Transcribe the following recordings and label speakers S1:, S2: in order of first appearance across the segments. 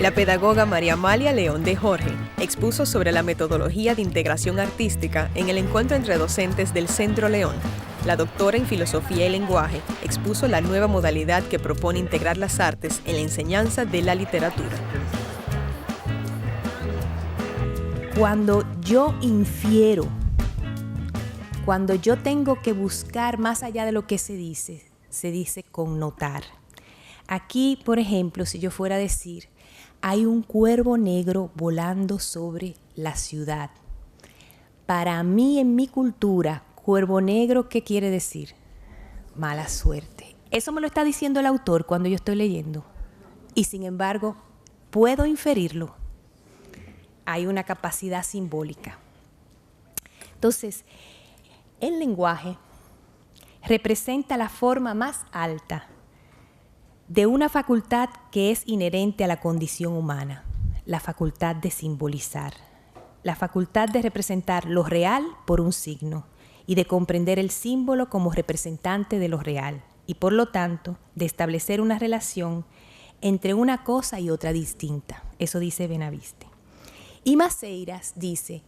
S1: La pedagoga María Amalia León de Jorge expuso sobre la metodología de integración artística en el encuentro entre docentes del Centro León. La doctora en Filosofía y Lenguaje expuso la nueva modalidad que propone integrar las artes en la enseñanza de la literatura.
S2: Cuando yo infiero, cuando yo tengo que buscar más allá de lo que se dice connotar. Aquí, por ejemplo, si yo fuera a decir, hay un cuervo negro volando sobre la ciudad. Para mí, en mi cultura, cuervo negro, ¿qué quiere decir? Mala suerte. Eso me lo está diciendo el autor cuando yo estoy leyendo. Y sin embargo, puedo inferirlo. Hay una capacidad simbólica. Entonces, el lenguaje representa la forma más alta de una facultad que es inherente a la condición humana, la facultad de simbolizar, la facultad de representar lo real por un signo y de comprender el símbolo como representante de lo real y, por lo tanto, de establecer una relación entre una cosa y otra distinta. Eso dice Benaviste. Y Maceiras dice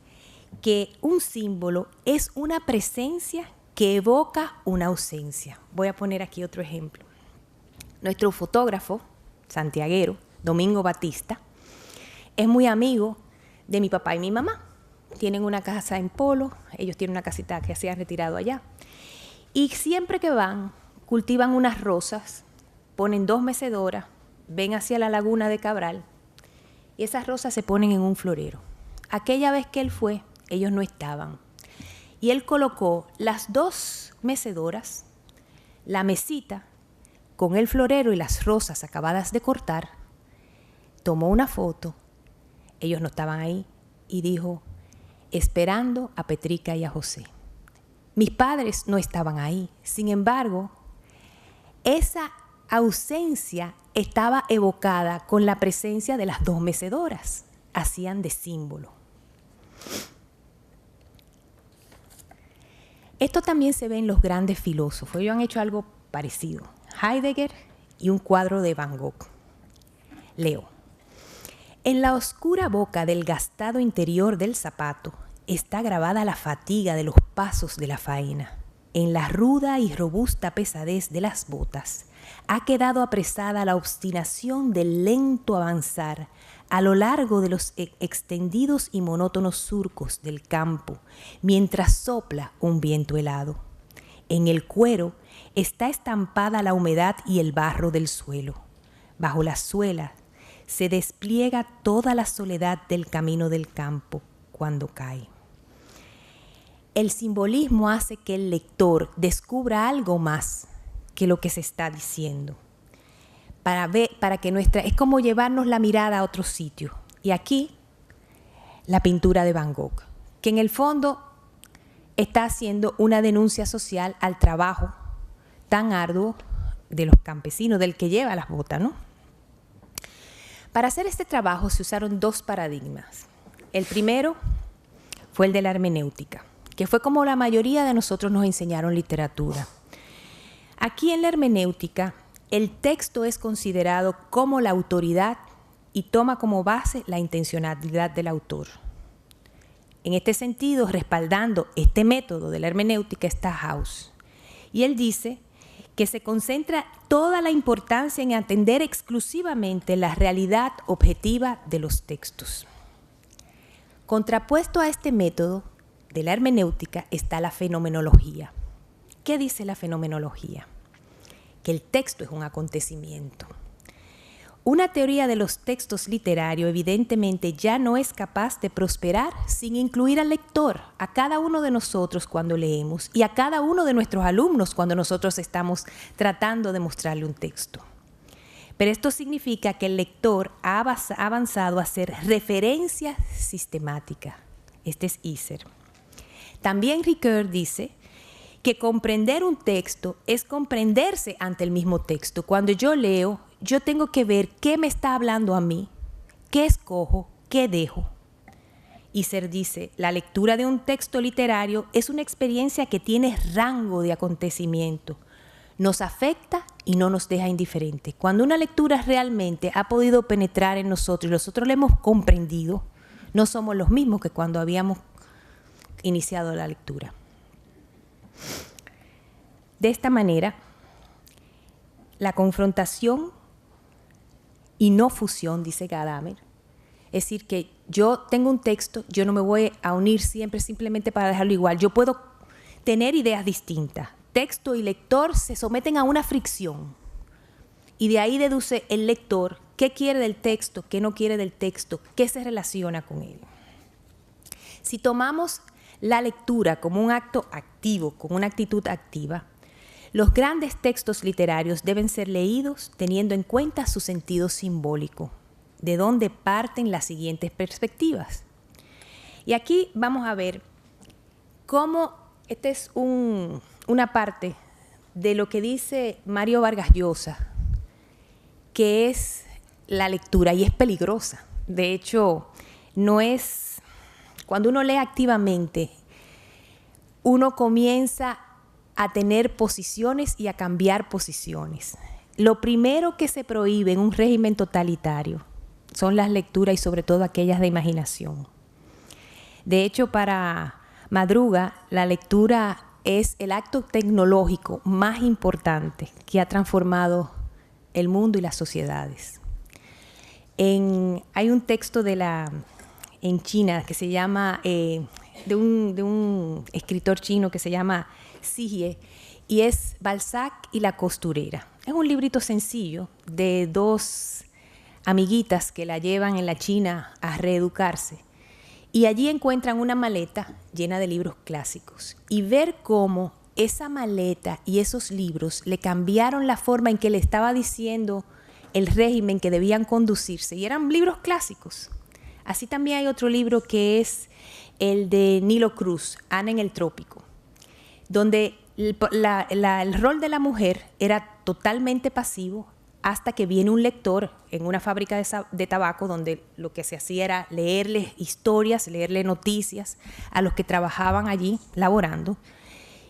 S2: que un símbolo es una presencia que evoca una ausencia. Voy a poner aquí otro ejemplo. Nuestro fotógrafo santiaguero, Domingo Batista, es muy amigo de mi papá y mi mamá. Tienen una casa en Polo, ellos tienen una casita que se han retirado allá. Y siempre que van, cultivan unas rosas, ponen 2 mecedoras, ven hacia la laguna de Cabral y esas rosas se ponen en un florero. Aquella vez que él fue, ellos no estaban. Y él colocó las 2 mecedoras, la mesita, con el florero y las rosas acabadas de cortar, tomó una foto, ellos no estaban ahí, y dijo, esperando a Petrica y a José. Mis padres no estaban ahí, sin embargo, esa ausencia estaba evocada con la presencia de las 2 mecedoras, hacían de símbolo. Esto también se ve en los grandes filósofos, ellos han hecho algo parecido. Heidegger y un cuadro de Van Gogh. Leo. En la oscura boca del gastado interior del zapato está grabada la fatiga de los pasos de la faena. En la ruda y robusta pesadez de las botas ha quedado apresada la obstinación del lento avanzar a lo largo de los extendidos y monótonos surcos del campo, mientras sopla un viento helado. En el cuero está estampada la humedad y el barro del suelo. Bajo la suela se despliega toda la soledad del camino del campo cuando cae. El simbolismo hace que el lector descubra algo más que lo que se está diciendo. Para que es como llevarnos la mirada a otro sitio. Y aquí, la pintura de Van Gogh, que en el fondo está haciendo una denuncia social al trabajo tan arduo de los campesinos, del que lleva las botas, ¿no? Para hacer este trabajo se usaron 2 paradigmas. El primero fue el de la hermenéutica, que fue como la mayoría de nosotros nos enseñaron literatura. Aquí en la hermenéutica, el texto es considerado como la autoridad y toma como base la intencionalidad del autor. En este sentido, respaldando este método de la hermenéutica está House. Y él dice que se concentra toda la importancia en atender exclusivamente la realidad objetiva de los textos. Contrapuesto a este método de la hermenéutica está la fenomenología. ¿Qué dice la fenomenología? Que el texto es un acontecimiento. Una teoría de los textos literarios evidentemente ya no es capaz de prosperar sin incluir al lector, a cada uno de nosotros cuando leemos y a cada uno de nuestros alumnos cuando nosotros estamos tratando de mostrarle un texto. Pero esto significa que el lector ha avanzado a hacer referencia sistemática. Este es Husserl. También Ricoeur dice que comprender un texto es comprenderse ante el mismo texto. Cuando yo leo, yo tengo que ver qué me está hablando a mí, qué escojo, qué dejo. Husserl dice, la lectura de un texto literario es una experiencia que tiene rango de acontecimiento. Nos afecta y no nos deja indiferentes. Cuando una lectura realmente ha podido penetrar en nosotros y nosotros la hemos comprendido, no somos los mismos que cuando habíamos iniciado la lectura. De esta manera, la confrontación y no fusión, dice Gadamer, es decir, que yo tengo un texto, yo no me voy a unir siempre simplemente para dejarlo igual. Yo puedo tener ideas distintas. Texto y lector se someten a una fricción y de ahí deduce el lector qué quiere del texto, qué no quiere del texto, qué se relaciona con él. Si tomamos la lectura como un acto activo, con una actitud activa, los grandes textos literarios deben ser leídos teniendo en cuenta su sentido simbólico, de donde parten las siguientes perspectivas. Y aquí vamos a ver cómo esta es una parte de lo que dice Mario Vargas Llosa, que es la lectura, y es peligrosa. De hecho, no es, cuando uno lee activamente, uno comienza a tener posiciones y a cambiar posiciones. Lo primero que se prohíbe en un régimen totalitario son las lecturas y sobre todo aquellas de imaginación. De hecho, para Madruga, la lectura es el acto tecnológico más importante que ha transformado el mundo y las sociedades. Hay un texto en China que se llama, de un escritor chino que se llama Xie, y es Balzac y la costurera. Es un librito sencillo de dos amiguitas que la llevan en la China a reeducarse. Y allí encuentran una maleta llena de libros clásicos. Y ver cómo esa maleta y esos libros le cambiaron la forma en que le estaba diciendo el régimen que debían conducirse. Y eran libros clásicos. Así también hay otro libro que es el de Nilo Cruz, Ana en el Trópico, donde el rol de la mujer era totalmente pasivo, hasta que viene un lector en una fábrica de tabaco donde lo que se hacía era leerle historias, leerle noticias a los que trabajaban allí laborando.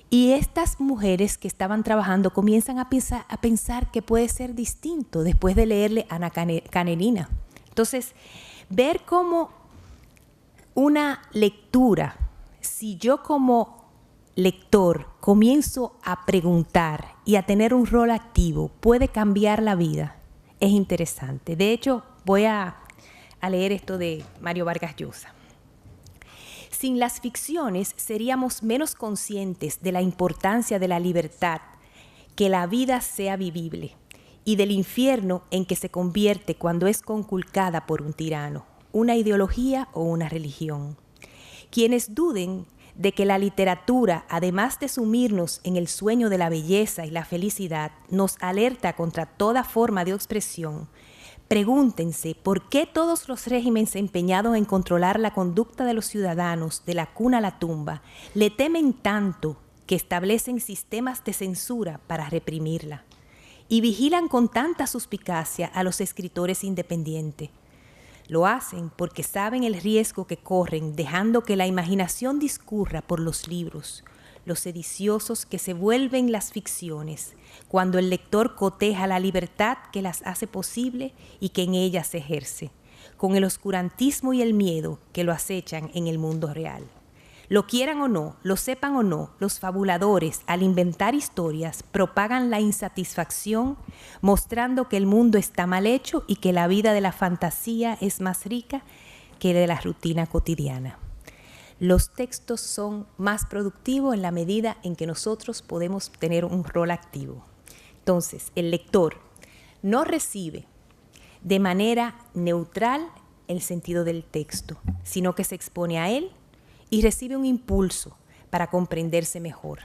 S2: Y estas mujeres que estaban trabajando comienzan a pensar que puede ser distinto después de leerle a Ana Karenina. Entonces, ver cómo una lectura, si yo como lector comienzo a preguntar y a tener un rol activo, puede cambiar la vida, es interesante. De hecho, voy a leer esto de Mario Vargas Llosa. Sin las ficciones seríamos menos conscientes de la importancia de la libertad, que la vida sea vivible, y del infierno en que se convierte cuando es conculcada por un tirano, una ideología o una religión. Quienes duden de que la literatura, además de sumirnos en el sueño de la belleza y la felicidad, nos alerta contra toda forma de expresión, pregúntense por qué todos los regímenes empeñados en controlar la conducta de los ciudadanos de la cuna a la tumba le temen tanto que establecen sistemas de censura para reprimirla y vigilan con tanta suspicacia a los escritores independientes. Lo hacen porque saben el riesgo que corren dejando que la imaginación discurra por los libros, los sediciosos que se vuelven las ficciones, cuando el lector coteja la libertad que las hace posible y que en ellas se ejerce, con el oscurantismo y el miedo que lo acechan en el mundo real. Lo quieran o no, lo sepan o no, los fabuladores, al inventar historias, propagan la insatisfacción, mostrando que el mundo está mal hecho y que la vida de la fantasía es más rica que de la rutina cotidiana. Los textos son más productivos en la medida en que nosotros podemos tener un rol activo. Entonces, el lector no recibe de manera neutral el sentido del texto, sino que se expone a él y recibe un impulso para comprenderse mejor.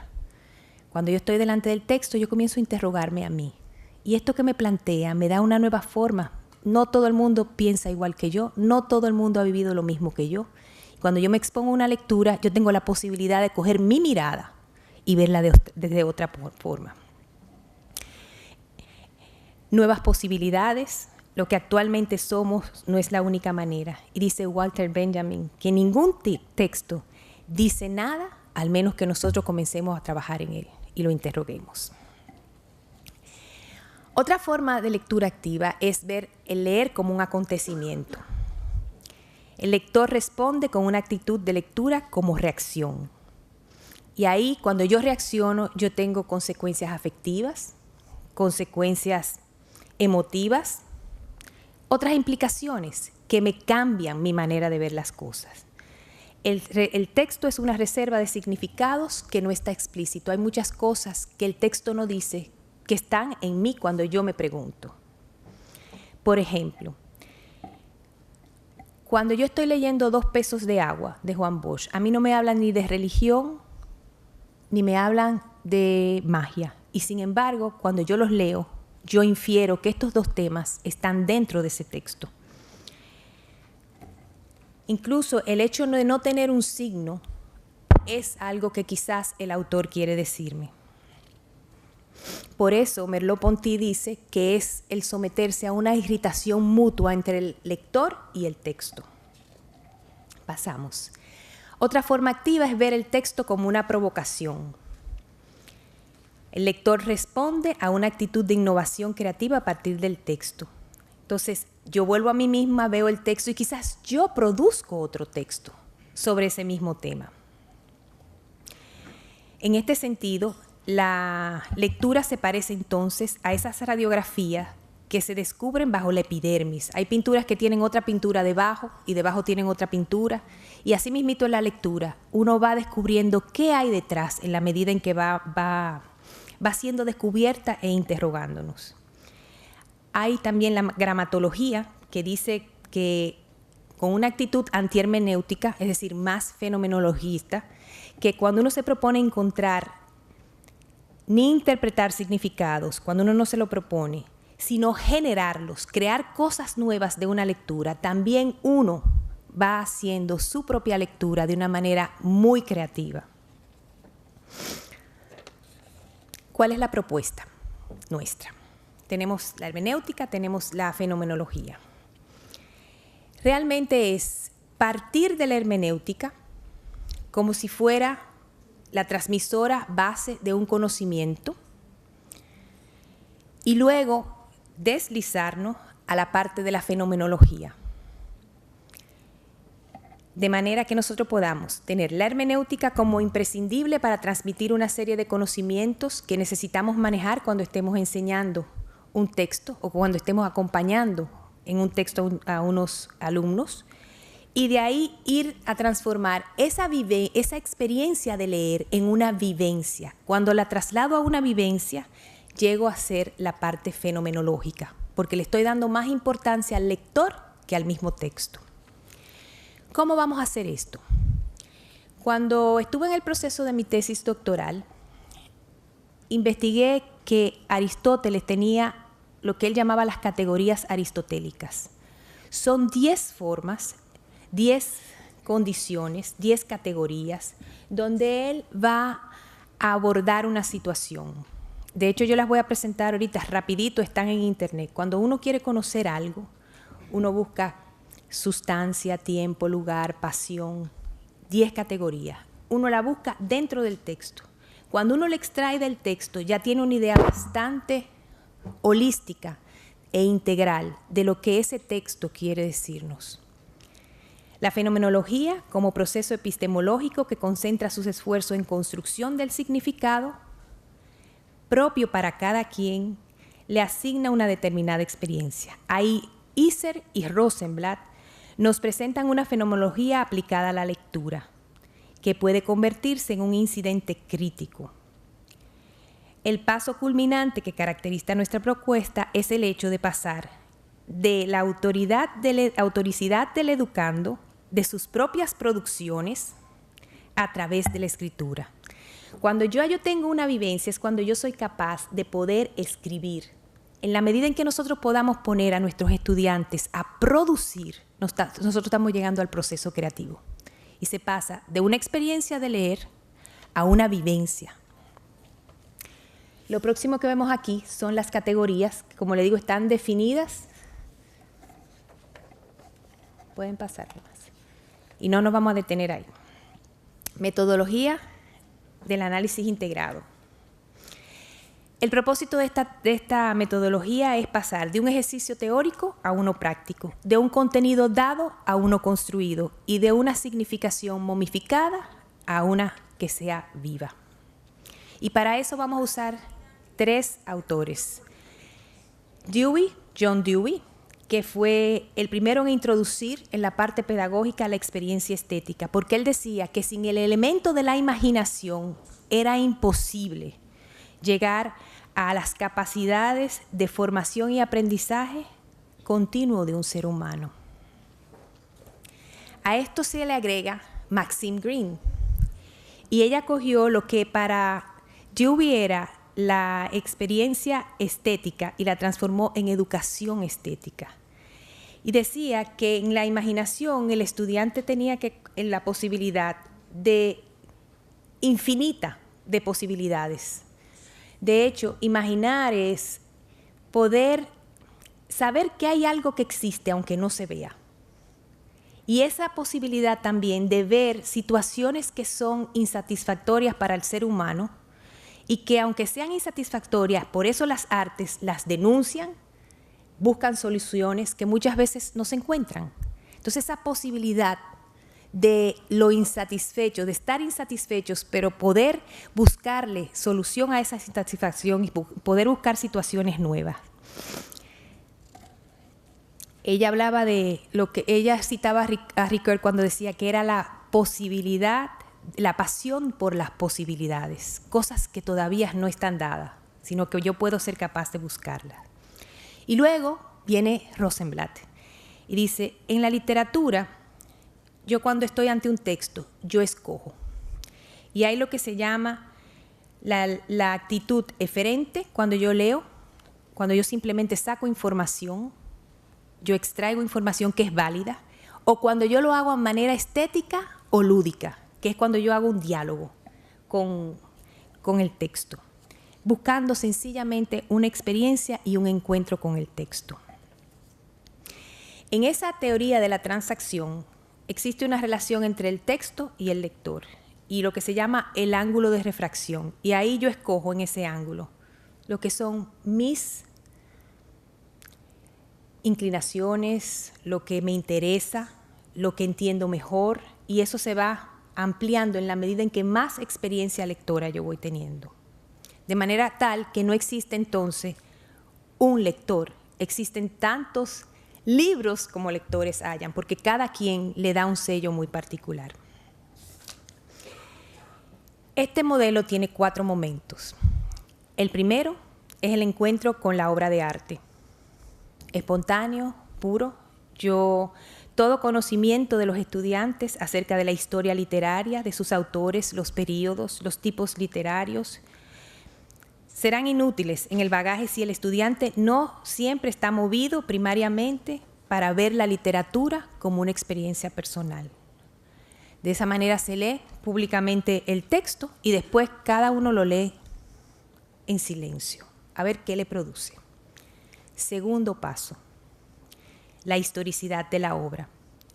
S2: Cuando yo estoy delante del texto, yo comienzo a interrogarme a mí. Y esto que me plantea me da una nueva forma. No todo el mundo piensa igual que yo, no todo el mundo ha vivido lo mismo que yo. Cuando yo me expongo a una lectura, yo tengo la posibilidad de coger mi mirada y verla de otra forma. Nuevas posibilidades. Lo que actualmente somos no es la única manera. Y dice Walter Benjamin que ningún texto dice nada al menos que nosotros comencemos a trabajar en él y lo interroguemos. Otra forma de lectura activa es ver el leer como un acontecimiento. El lector responde con una actitud de lectura como reacción. Y ahí, cuando yo reacciono, yo tengo consecuencias afectivas, consecuencias emotivas, otras implicaciones que me cambian mi manera de ver las cosas. El texto es una reserva de significados que no está explícito. Hay muchas cosas que el texto no dice que están en mí cuando yo me pregunto. Por ejemplo, cuando yo estoy leyendo 2 pesos de agua de Juan Bosch, a mí no me hablan ni de religión ni me hablan de magia. Y sin embargo, cuando yo los leo, yo infiero que estos 2 temas están dentro de ese texto. Incluso el hecho de no tener un signo es algo que quizás el autor quiere decirme. Por eso Merleau-Ponty dice que es el someterse a una irritación mutua entre el lector y el texto. Pasamos. Otra forma activa es ver el texto como una provocación. El lector responde a una actitud de innovación creativa a partir del texto. Entonces, yo vuelvo a mí misma, veo el texto y quizás yo produzco otro texto sobre ese mismo tema. En este sentido, la lectura se parece entonces a esas radiografías que se descubren bajo la epidermis. Hay pinturas que tienen otra pintura debajo y debajo tienen otra pintura. Y así mismito en la lectura, uno va descubriendo qué hay detrás en la medida en que va siendo descubierta e interrogándonos. Hay también la gramatología que dice que con una actitud antihermenéutica, es decir, más fenomenologista, que cuando uno se propone encontrar ni interpretar significados, cuando uno no se lo propone, sino generarlos, crear cosas nuevas de una lectura, también uno va haciendo su propia lectura de una manera muy creativa. ¿Cuál es la propuesta nuestra? Tenemos la hermenéutica, tenemos la fenomenología. Realmente es partir de la hermenéutica como si fuera la transmisora base de un conocimiento y luego deslizarnos a la parte de la fenomenología. De manera que nosotros podamos tener la hermenéutica como imprescindible para transmitir una serie de conocimientos que necesitamos manejar cuando estemos enseñando un texto o cuando estemos acompañando en un texto a unos alumnos, y de ahí ir a transformar esa experiencia de leer en una vivencia. Cuando la traslado a una vivencia, llego a ser la parte fenomenológica, porque le estoy dando más importancia al lector que al mismo texto. ¿Cómo vamos a hacer esto? Cuando estuve en el proceso de mi tesis doctoral, investigué que Aristóteles tenía lo que él llamaba las categorías aristotélicas. Son 10 formas, 10 condiciones, 10 categorías, donde él va a abordar una situación. De hecho, yo las voy a presentar ahorita rapidito, están en internet. Cuando uno quiere conocer algo, uno busca sustancia, tiempo, lugar, pasión, 10 categorías. Uno la busca dentro del texto. Cuando uno la extrae del texto, ya tiene una idea bastante holística e integral de lo que ese texto quiere decirnos. La fenomenología, como proceso epistemológico que concentra sus esfuerzos en construcción del significado propio para cada quien, le asigna una determinada experiencia. Ahí Husserl y Rosenblatt nos presentan una fenomenología aplicada a la lectura, que puede convertirse en un incidente crítico. El paso culminante que caracteriza nuestra propuesta es el hecho de pasar de la autoricidad del educando, de sus propias producciones, a través de la escritura. Cuando yo tengo una vivencia es cuando yo soy capaz de poder escribir. En la medida en que nosotros podamos poner a nuestros estudiantes a producir, nosotros estamos llegando al proceso creativo. Y se pasa de una experiencia de leer a una vivencia. Lo próximo que vemos aquí son las categorías, que como le digo, están definidas. Pueden pasar más. Y no nos vamos a detener ahí. Metodología del análisis integrado. El propósito de esta metodología es pasar de un ejercicio teórico a uno práctico, de un contenido dado a uno construido y de una significación momificada a una que sea viva. Y para eso vamos a usar 3 autores. John Dewey, que fue el primero en introducir en la parte pedagógica la experiencia estética, porque él decía que sin el elemento de la imaginación era imposible llegar a las capacidades de formación y aprendizaje continuo de un ser humano. A esto se le agrega Maxine Greene, y ella cogió lo que para Dewey era la experiencia estética y la transformó en educación estética. Y decía que en la imaginación el estudiante tenía la posibilidad de infinita de posibilidades. De hecho, imaginar es poder saber que hay algo que existe aunque no se vea. Y esa posibilidad también de ver situaciones que son insatisfactorias para el ser humano y que aunque sean insatisfactorias, por eso las artes las denuncian, buscan soluciones que muchas veces no se encuentran. Entonces esa posibilidad de lo insatisfecho, de estar insatisfechos, pero poder buscarle solución a esa insatisfacción y poder buscar situaciones nuevas. Ella hablaba de lo que ella citaba a Ricoeur cuando decía que era la posibilidad, la pasión por las posibilidades, cosas que todavía no están dadas, sino que yo puedo ser capaz de buscarlas. Y luego viene Rosenblatt y dice, en la literatura, yo cuando estoy ante un texto, yo escojo. Y hay lo que se llama la actitud eferente cuando yo leo, cuando yo simplemente saco información, yo extraigo información que es válida, o cuando yo lo hago de manera estética o lúdica, que es cuando yo hago un diálogo con el texto, buscando sencillamente una experiencia y un encuentro con el texto. En esa teoría de la transacción existe una relación entre el texto y el lector y lo que se llama el ángulo de refracción. Y ahí yo escojo en ese ángulo lo que son mis inclinaciones, lo que me interesa, lo que entiendo mejor, y eso se va ampliando en la medida en que más experiencia lectora yo voy teniendo. De manera tal que no existe entonces un lector, existen tantos libros como lectores hayan, porque cada quien le da un sello muy particular. Este modelo tiene 4 momentos. El primero es el encuentro con la obra de arte. Espontáneo, puro. Todo conocimiento de los estudiantes acerca de la historia literaria, de sus autores, los períodos, los tipos literarios, serán inútiles en el bagaje si el estudiante no siempre está movido primariamente para ver la literatura como una experiencia personal. De esa manera se lee públicamente el texto y después cada uno lo lee en silencio, a ver qué le produce. Segundo paso, la historicidad de la obra.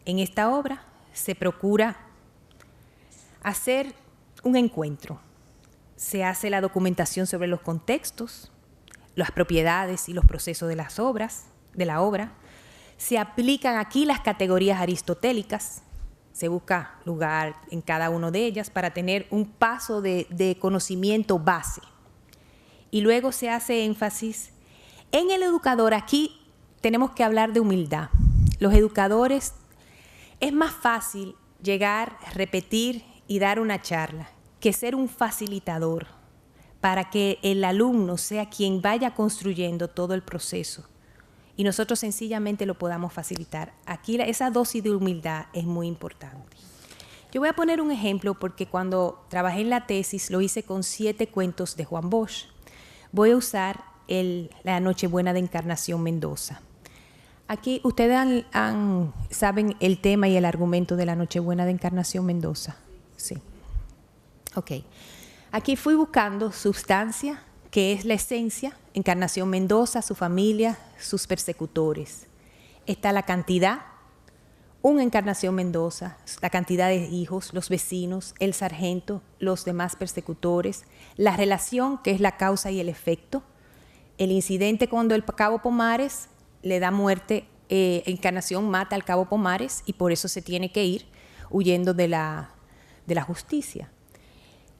S2: En esta obra se procura hacer un encuentro. Se hace la documentación sobre los contextos, las propiedades y los procesos de la obra. Se aplican aquí las categorías aristotélicas. Se busca lugar en cada una de ellas para tener un paso de conocimiento base. Y luego se hace énfasis en el educador. Aquí tenemos que hablar de humildad. Los educadores, es más fácil llegar, repetir y dar una charla que ser un facilitador para que el alumno sea quien vaya construyendo todo el proceso y nosotros sencillamente lo podamos facilitar. Aquí esa dosis de humildad es muy importante. Yo voy a poner un ejemplo porque cuando trabajé en la tesis lo hice con 7 cuentos de Juan Bosch. Voy a usar la Nochebuena de Encarnación Mendoza. Aquí ustedes saben el tema y el argumento de la Nochebuena de Encarnación Mendoza. Sí. Ok. Aquí fui buscando sustancia, que es la esencia, Encarnación Mendoza, su familia, sus persecutores. Está la cantidad, una Encarnación Mendoza, la cantidad de hijos, los vecinos, el sargento, los demás persecutores, la relación que es la causa y el efecto, el incidente cuando el cabo Pomares le da muerte, Encarnación mata al cabo Pomares y por eso se tiene que ir huyendo de la justicia.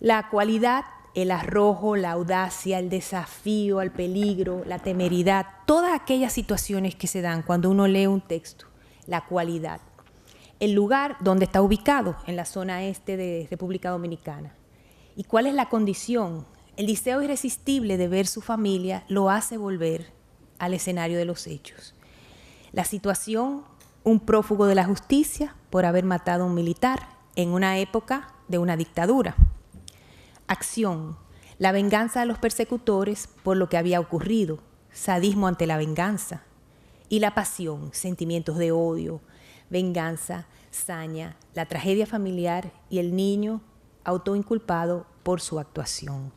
S2: La cualidad, el arrojo, la audacia, el desafío al peligro, la temeridad, todas aquellas situaciones que se dan cuando uno lee un texto, la cualidad. El lugar donde está ubicado, en la zona este de República Dominicana. ¿Y cuál es la condición? El deseo irresistible de ver su familia lo hace volver al escenario de los hechos. La situación, un prófugo de la justicia por haber matado a un militar en una época de una dictadura. Acción, la venganza de los persecutores por lo que había ocurrido, sadismo ante la venganza. Y la pasión, sentimientos de odio, venganza, saña, la tragedia familiar y el niño autoinculpado por su actuación.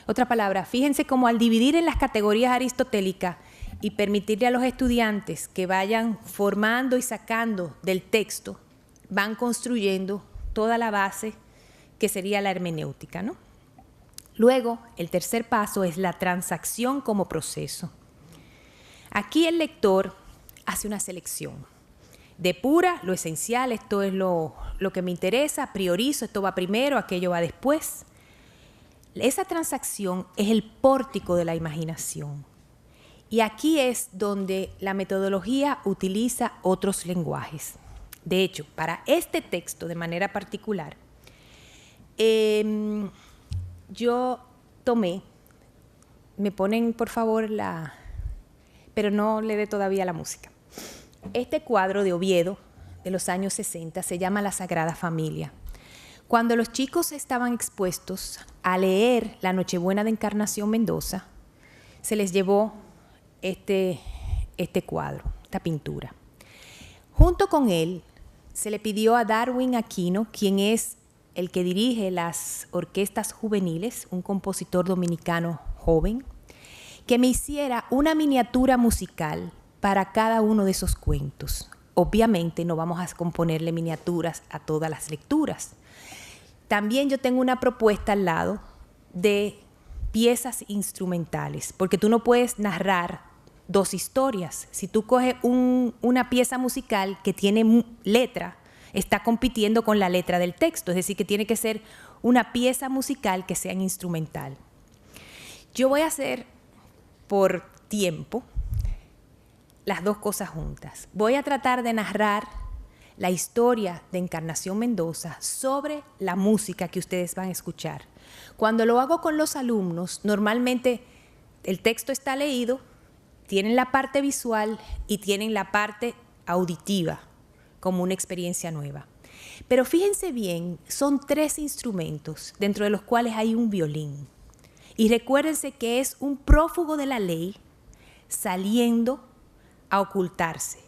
S2: Otra palabra, fíjense cómo al dividir en las categorías aristotélicas y permitirle a los estudiantes que vayan formando y sacando del texto, van construyendo toda la base que sería la hermenéutica, ¿no? Luego, el tercer paso es la transacción como proceso. Aquí el lector hace una selección. Depura lo esencial, esto es lo que me interesa, priorizo, esto va primero, aquello va después. Esa transacción es el pórtico de la imaginación. Y aquí es donde la metodología utiliza otros lenguajes. De hecho, para este texto de manera particular, yo tomé, me ponen por favor pero no le dé todavía la música. Este cuadro de Oviedo de los años 60 se llama La Sagrada Familia. Cuando los chicos estaban expuestos a leer La Nochebuena de Encarnación Mendoza, se les llevó este cuadro, esta pintura. Junto con él se le pidió a Darwin Aquino, quien es el que dirige las orquestas juveniles, un compositor dominicano joven, que me hiciera una miniatura musical para cada uno de esos cuentos. Obviamente no vamos a componerle miniaturas a todas las lecturas. También yo tengo una propuesta al lado de piezas instrumentales, porque tú no puedes narrar dos historias. Si tú coges una pieza musical que tiene letra, está compitiendo con la letra del texto, es decir, que tiene que ser una pieza musical que sea instrumental. Yo voy a hacer por tiempo las dos cosas juntas. Voy a tratar de narrar la historia de Encarnación Mendoza sobre la música que ustedes van a escuchar. Cuando lo hago con los alumnos, normalmente el texto está leído, tienen la parte visual y tienen la parte auditiva como una experiencia nueva. Pero fíjense bien, son 3 instrumentos dentro de los cuales hay un violín. Y recuérdense que es un prófugo de la ley saliendo a ocultarse.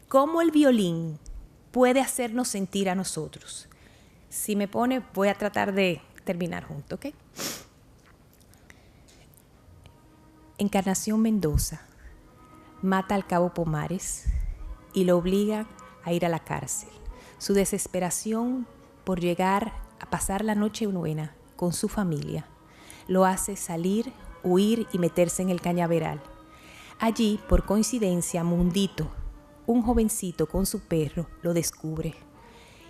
S2: ¿Cómo el violín puede hacernos sentir a nosotros? Si me pone, voy a tratar de terminar junto, ¿ok? Encarnación Mendoza mata al cabo Pomares y lo obliga a ir a la cárcel. Su desesperación por llegar a pasar la Nochebuena con su familia lo hace salir, huir y meterse en el cañaveral. Allí, por coincidencia, Mundito, un jovencito con su perro, lo descubre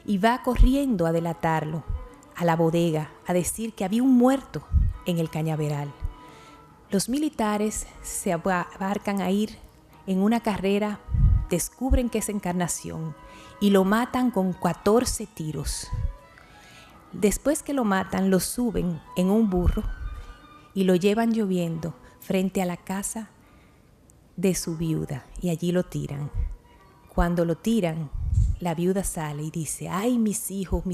S2: y va corriendo a delatarlo a la bodega, a decir que había un muerto en el cañaveral. Los militares se abarcan a ir en una carrera, descubren que es Encarnación y lo matan con 14 tiros. Después que lo matan, lo suben en un burro y lo llevan lloviendo frente a la casa de su viuda y allí lo tiran. Cuando lo tiran, la viuda sale y dice: ay, mis hijos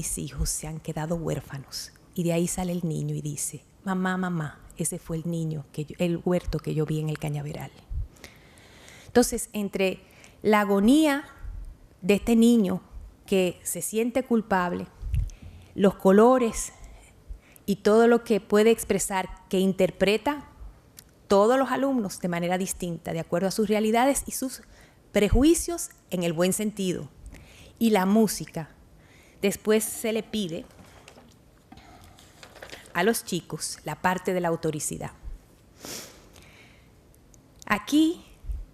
S2: se han quedado huérfanos. Y de ahí sale el niño y dice: mamá, mamá, ese fue el niño, el huerto que yo vi en el cañaveral. Entonces, entre la agonía de este niño que se siente culpable, los colores y todo lo que puede expresar, que interpreta todos los alumnos de manera distinta, de acuerdo a sus realidades y sus prejuicios en el buen sentido, y la música. Después se le pide a los chicos la parte de la autoricidad. Aquí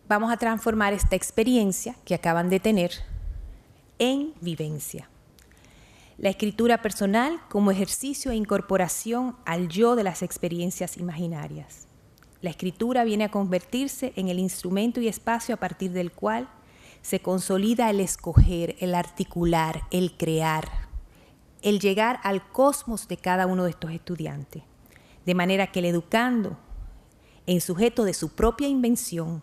S2: vamos a transformar esta experiencia que acaban de tener en vivencia. La escritura personal como ejercicio e incorporación al yo de las experiencias imaginarias. La escritura viene a convertirse en el instrumento y espacio a partir del cual se consolida el escoger, el articular, el crear, el llegar al cosmos de cada uno de estos estudiantes. De manera que el educando, en sujeto de su propia invención,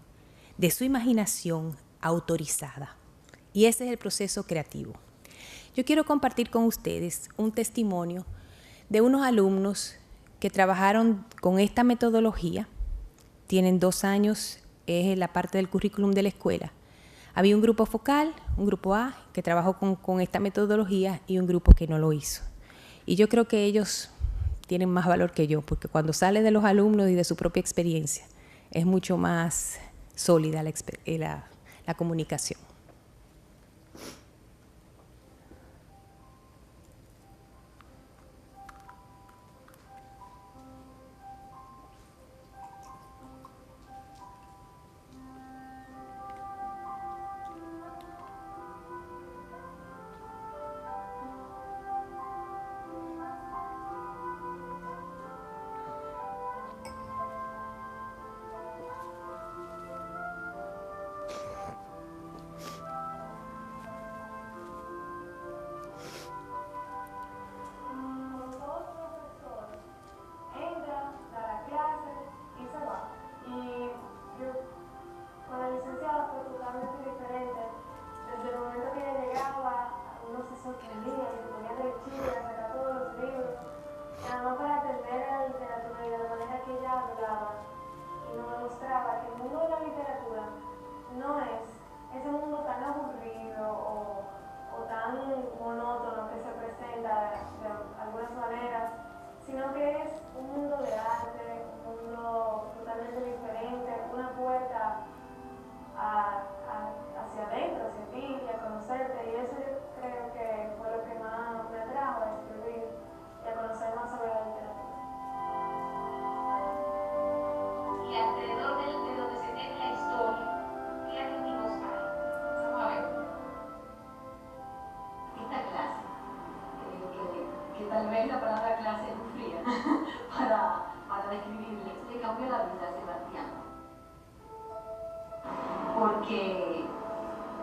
S2: de su imaginación autorizada. Y ese es el proceso creativo. Yo quiero compartir con ustedes un testimonio de unos alumnos que trabajaron con esta metodología. Tienen 2 años, es la parte del currículum de la escuela. Había un grupo focal, un grupo A, que trabajó con esta metodología y un grupo que no lo hizo. Y yo creo que ellos tienen más valor que yo, porque cuando sale de los alumnos y de su propia experiencia, es mucho más sólida la comunicación.
S3: Porque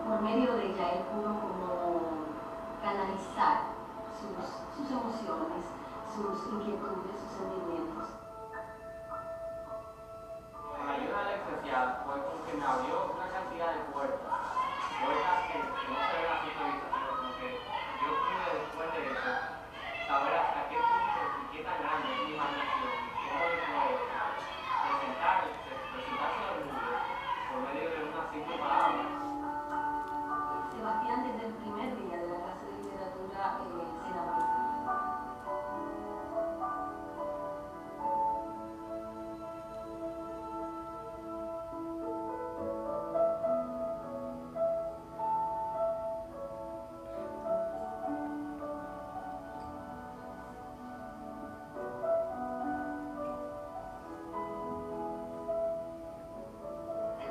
S3: por medio de ella él pudo como canalizar sus emociones, sus inquietudes, sus sentimientos.
S4: Con la ayuda del especial fue como que me abrió una cantidad de puertas que no se ven así previstas, pero como que yo pude después de eso saber hasta qué punto y qué tan grande es mi imaginación, cómo yo puedo presentarse al mundo por medio de una simple palabra.
S3: Sebastián desde el primer día de la clase de literatura se enamoró.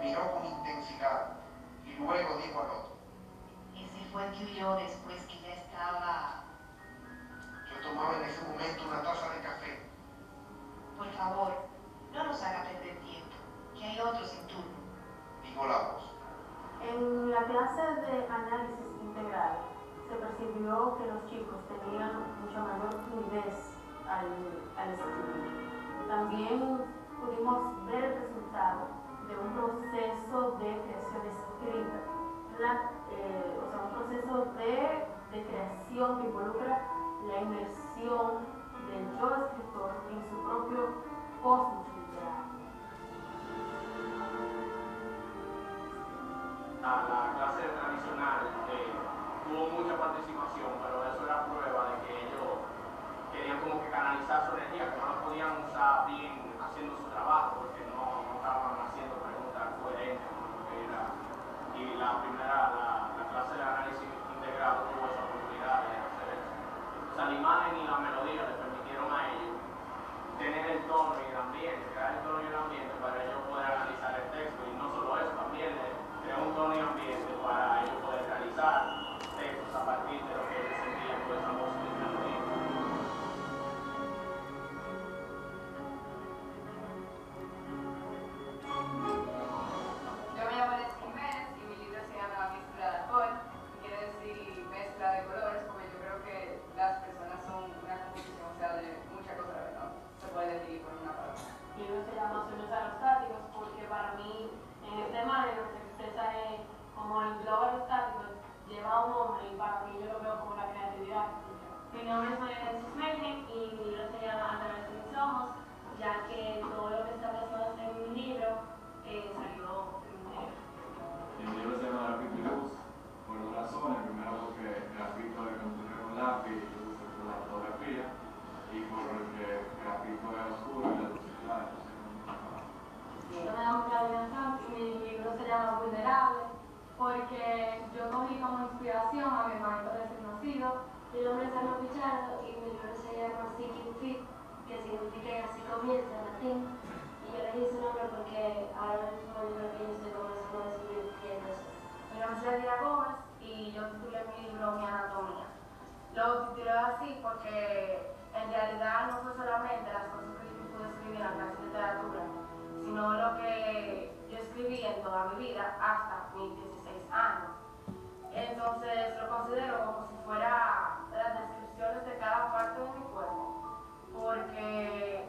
S5: Miró con intensidad y luego dijo al otro.
S6: Ese fue el que huyó después que ya estaba...
S5: Yo tomaba en ese momento una taza de café.
S6: Por favor, no nos haga perder tiempo, que hay otros en turno.
S5: Dijo la voz.
S7: En la clase de análisis integral se percibió que los chicos tenían mucha mayor fluidez al escribir. También pudimos ver el resultado de un proceso de creación escrita, un proceso de creación que involucra la inmersión del yo escritor en su propio cosmos literario.
S4: La clase tradicional tuvo mucha participación, pero eso era prueba de que ellos querían como que canalizar su energía, que no la podían usar bien haciendo su trabajo, porque no estaban haciendo preguntas coherentes con lo que era. Y la clase de análisis integral tono y el ambiente, crear el tono y el ambiente para ellos poder analizar el texto. Y no solo eso, también crear un tono y ambiente para ellos poder realizar textos a partir de lo que ellos sentían por esa música y melodía.
S8: Yo me llamo Alex Jiménez y mi libro se llama Mezcla de Alcohol. Quiere decir mezcla de colores, porque yo creo que las personas son una composición, o sea, de muchas cosas, ¿no? Se puede definir con una palabra.
S7: Mi libro se llama Sueños aerostáticos porque para mí en este tema lo que se expresa es como el globo aerostático lleva a un hombre y para mí yo lo veo como la creatividad.
S9: Mi nombre es María Jesús Melvin y mi libro se llama A través de mis ojos, ya que todo lo que está pasando en mi libro salió en mi libro.
S10: Mi libro se llama Grafito y Luz por dos razones. Primero porque grafito es construir con lápiz y luz es por la fotografía, y porque grafito es oscuro y la luz es clara.
S7: Yo me llamo Claudia Sanz y mi libro se llama Vulnerable porque yo cogí como inspiración a mi hermanito recién nacido.
S9: Mi nombre es Ana Pichardo y mi libro se llama Seeking Fit, que significa que así comienza en latín. Y yo le hice ese nombre porque ahora mismo yo creo que yo estoy comenzando a descubrir quién es.
S7: Mi nombre es Lidia Gómez y yo titulé mi libro Mi Anatomía. Lo titulé así porque en realidad no fue solamente las cosas que yo pude escribir en la clase de literatura, sino lo que yo escribí en toda mi vida hasta mis 16 años. Entonces lo considero como si fuera las descripciones de cada parte de mi cuerpo, porque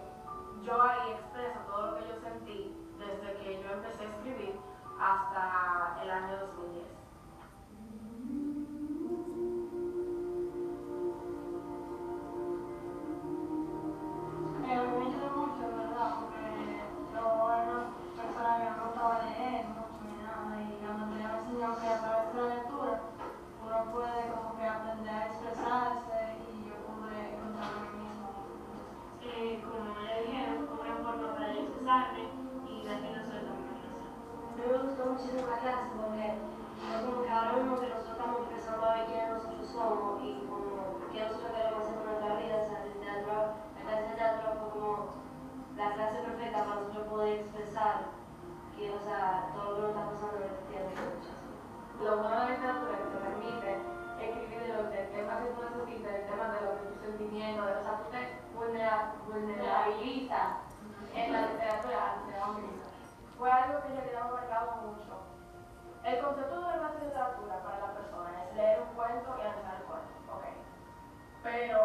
S7: yo ahí expreso todo lo que yo sentí desde que yo empecé a escribir hasta el año 2010.
S9: Me ayudó mucho, ¿verdad? Porque yo era una persona que no gustaba leer mucho ni nada, y la materia me enseñó que a través de la lectura uno puede como que aprender a expresarse, y yo pude encontrar a mí mismo. Como ya dijeron, una forma para expresarme y de que no soy tan imaginación. A mí me gustó muchísimo la clase porque yo como que ahora mismo que nosotros estamos empezando a ver quiénes nosotros somos y como qué nosotros queremos hacer con nuestra vida, o sea, el teatro, la clase de teatro fue como la clase perfecta para nosotros poder expresar que, o sea, todo lo que nos está pasando en este tiempo y muchas cosas.
S7: Lo bueno de la literatura es que te permite escribir del tema que tú necesitas, del tema de lo que tú estás viviendo, de los tú te vulnerabilizas en la literatura, te da un grito. Fue algo que en realidad me ha marcado mucho. El concepto de la literatura para la persona es leer un cuento y analizar el cuento, ok. Pero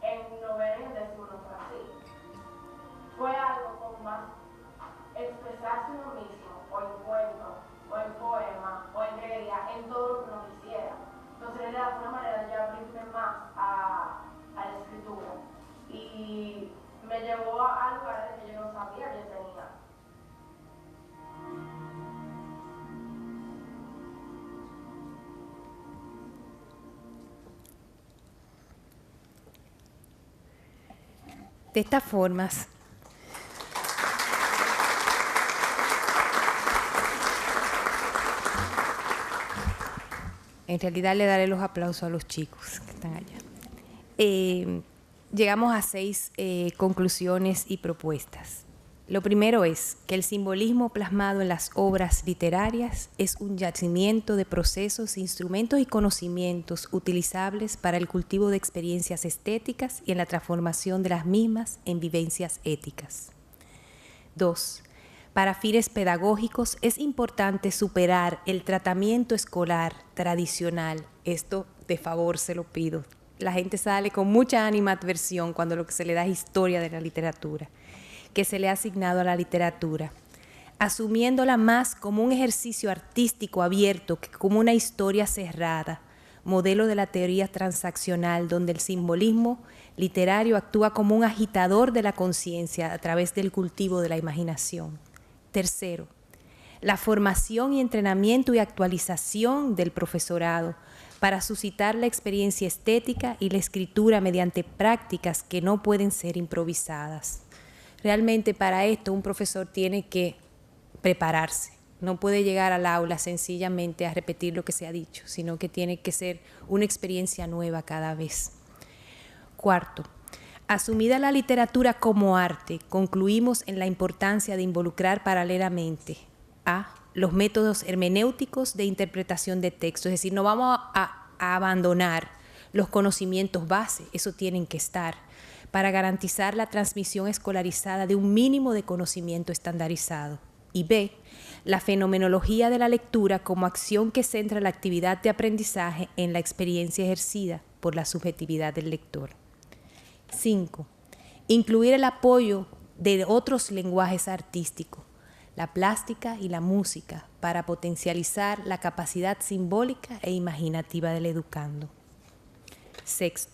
S7: en noveno y en décimo no fue así. Fue algo como más expresarse uno mismo, o en cuento, o en poema, o en realidad, en todo lo que uno quisiera. Entonces, en realidad, fue una manera de yo abrirme más a la escritura. Y me llevó a lugares que yo no sabía que tenía.
S2: De estas formas, en realidad le daré los aplausos a los chicos que están allá. Llegamos a 6 conclusiones y propuestas. Lo primero es que el simbolismo plasmado en las obras literarias es un yacimiento de procesos, instrumentos y conocimientos utilizables para el cultivo de experiencias estéticas y en la transformación de las mismas en vivencias éticas. 2. Para fines pedagógicos es importante superar el tratamiento escolar tradicional. Esto, de favor, se lo pido. La gente sale con mucha animadversión cuando lo que se le da es historia de la literatura, que se le ha asignado a la literatura, asumiéndola más como un ejercicio artístico abierto que como una historia cerrada, modelo de la teoría transaccional, donde el simbolismo literario actúa como un agitador de la conciencia a través del cultivo de la imaginación. Tercero, la formación y entrenamiento y actualización del profesorado para suscitar la experiencia estética y la escritura mediante prácticas que no pueden ser improvisadas. Realmente para esto un profesor tiene que prepararse. No puede llegar al aula sencillamente a repetir lo que se ha dicho, sino que tiene que ser una experiencia nueva cada vez. Cuarto, Asumida la literatura como arte, concluimos en la importancia de involucrar paralelamente a los métodos hermenéuticos de interpretación de texto. Es decir, no vamos a abandonar los conocimientos base, eso tienen que estar, para garantizar la transmisión escolarizada de un mínimo de conocimiento estandarizado. Y B, la fenomenología de la lectura como acción que centra la actividad de aprendizaje en la experiencia ejercida por la subjetividad del lector. 5. Incluir el apoyo de otros lenguajes artísticos, la plástica y la música, para potencializar la capacidad simbólica e imaginativa del educando. 6.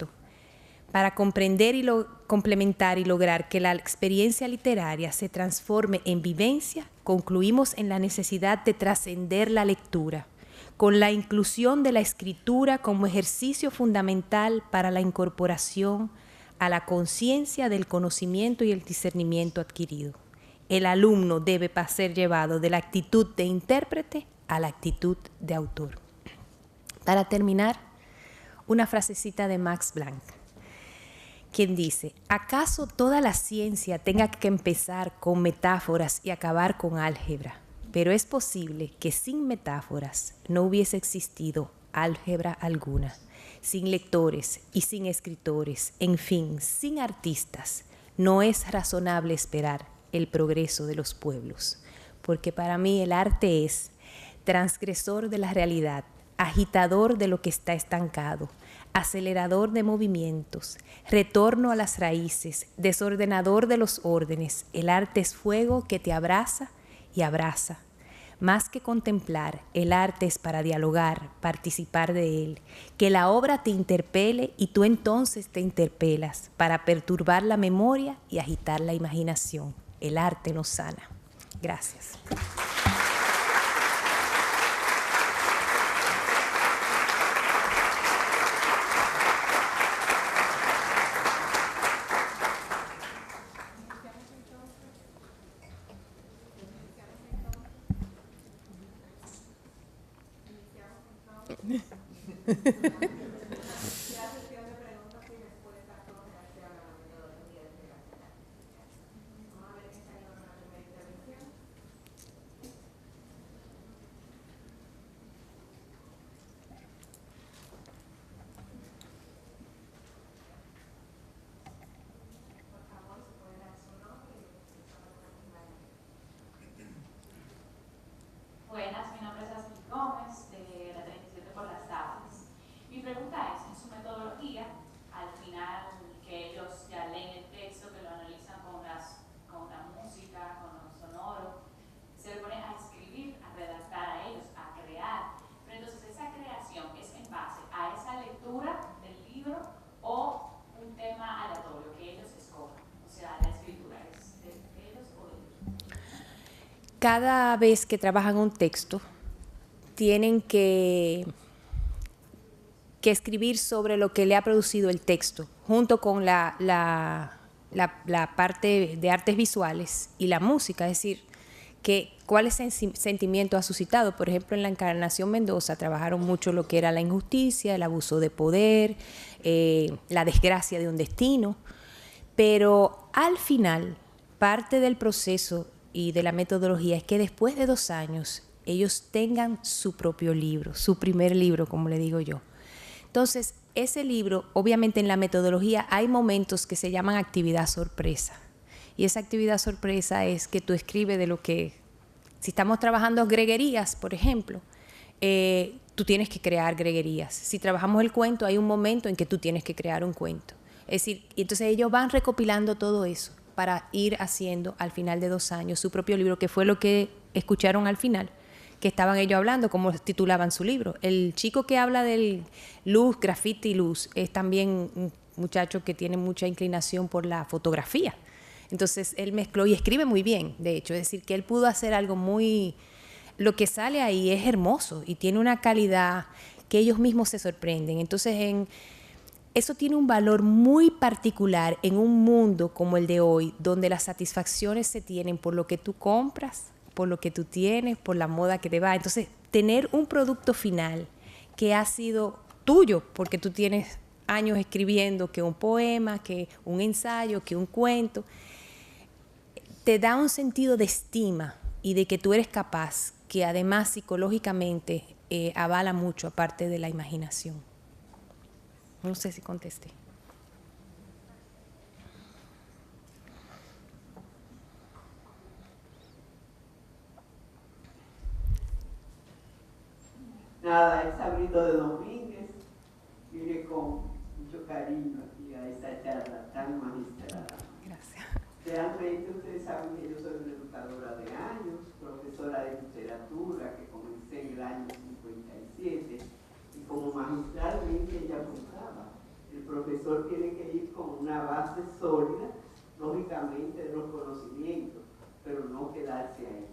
S2: Para comprender y complementar y lograr que la experiencia literaria se transforme en vivencia, concluimos en la necesidad de trascender la lectura, con la inclusión de la escritura como ejercicio fundamental para la incorporación a la conciencia del conocimiento y el discernimiento adquirido. El alumno debe ser llevado de la actitud de intérprete a la actitud de autor. Para terminar, una frasecita de Max Planck, quien dice: ¿acaso toda la ciencia tenga que empezar con metáforas y acabar con álgebra? Pero es posible que sin metáforas no hubiese existido álgebra alguna. Sin lectores y sin escritores, en fin, sin artistas, no es razonable esperar el progreso de los pueblos, porque para mí el arte es transgresor de la realidad, agitador de lo que está estancado, acelerador de movimientos, retorno a las raíces, desordenador de los órdenes. El arte es fuego que te abraza y abraza. Más que contemplar, el arte es para dialogar, participar de él, que la obra te interpele y tú entonces te interpelas, para perturbar la memoria y agitar la imaginación. El arte nos sana. Gracias.
S11: Buenas, mi nombre es Ashley Gómez, de la 37 por las Tablas. Mi pregunta es, en su metodología, al final que ellos ya leen el texto, que lo analizan con la música, con lo sonoro, se le ponen a escribir, a redactar a ellos, a crear. Pero entonces esa creación es en base a esa lectura del libro o un tema aleatorio que ellos escojan. O sea, la escritura es de ellos o de ellos.
S2: Cada vez que trabajan un texto, tienen que escribir sobre lo que le ha producido el texto, junto con la parte de artes visuales y la música, es decir, cuál es el sentimiento ha suscitado. Por ejemplo, en la Encarnación Mendoza trabajaron mucho lo que era la injusticia, el abuso de poder, la desgracia de un destino, pero al final, parte del proceso y de la metodología es que después de 2 años ellos tengan su propio libro, su primer libro, como le digo yo. Entonces, ese libro, obviamente en la metodología hay momentos que se llaman actividad sorpresa. Y esa actividad sorpresa es que tú escribes de lo que, si estamos trabajando greguerías, por ejemplo, tú tienes que crear greguerías. Si trabajamos el cuento, hay un momento en que tú tienes que crear un cuento. Es decir, entonces ellos van recopilando todo eso para ir haciendo al final de 2 años su propio libro, que fue lo que escucharon al final, que estaban ellos hablando, como titulaban su libro. El chico que habla del luz, graffiti y luz, es también un muchacho que tiene mucha inclinación por la fotografía. Entonces él mezcló y escribe muy bien, de hecho, es decir, que él pudo hacer algo muy... Lo que sale ahí es hermoso y tiene una calidad que ellos mismos se sorprenden. Entonces eso tiene un valor muy particular en un mundo como el de hoy, donde las satisfacciones se tienen por lo que tú compras, por lo que tú tienes, por la moda que te va. Entonces, tener un producto final que ha sido tuyo, porque tú tienes años escribiendo, que un poema, que un ensayo, que un cuento, te da un sentido de estima y de que tú eres capaz, que además psicológicamente avala mucho, aparte de la imaginación. No sé si contesté.
S12: Nada, el Sabrito de Domínguez viene con mucho cariño aquí a esta charla tan magistral.
S2: Gracias.
S12: Realmente ustedes saben que yo soy una educadora de años, profesora de literatura, que comencé en el año 57, y como magistralmente ella apuntaba, el profesor tiene que ir con una base sólida, lógicamente, de los conocimientos, pero no quedarse ahí.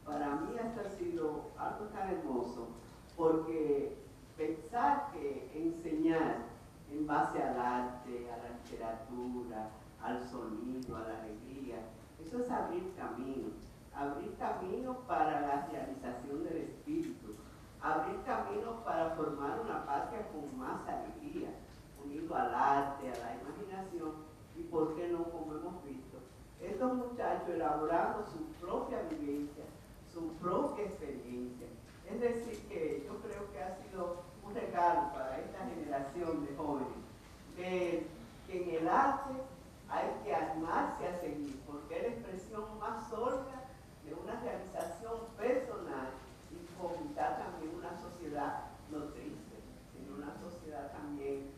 S12: Para mí hasta ha sido algo tan hermoso, porque pensar que enseñar en base al arte, a la literatura, al sonido, a la alegría, eso es abrir camino para la realización del espíritu, abrir camino para formar una patria con más alegría, unido al arte, a la imaginación, y por qué no, como hemos visto, estos muchachos elaborando su propia vivencia, su propia experiencia. Es decir, que yo creo que ha sido un regalo para esta generación de jóvenes, ver que en el arte hay que animarse a seguir, porque es la expresión más sólida de una realización personal y fomentar también una sociedad no triste, sino una sociedad también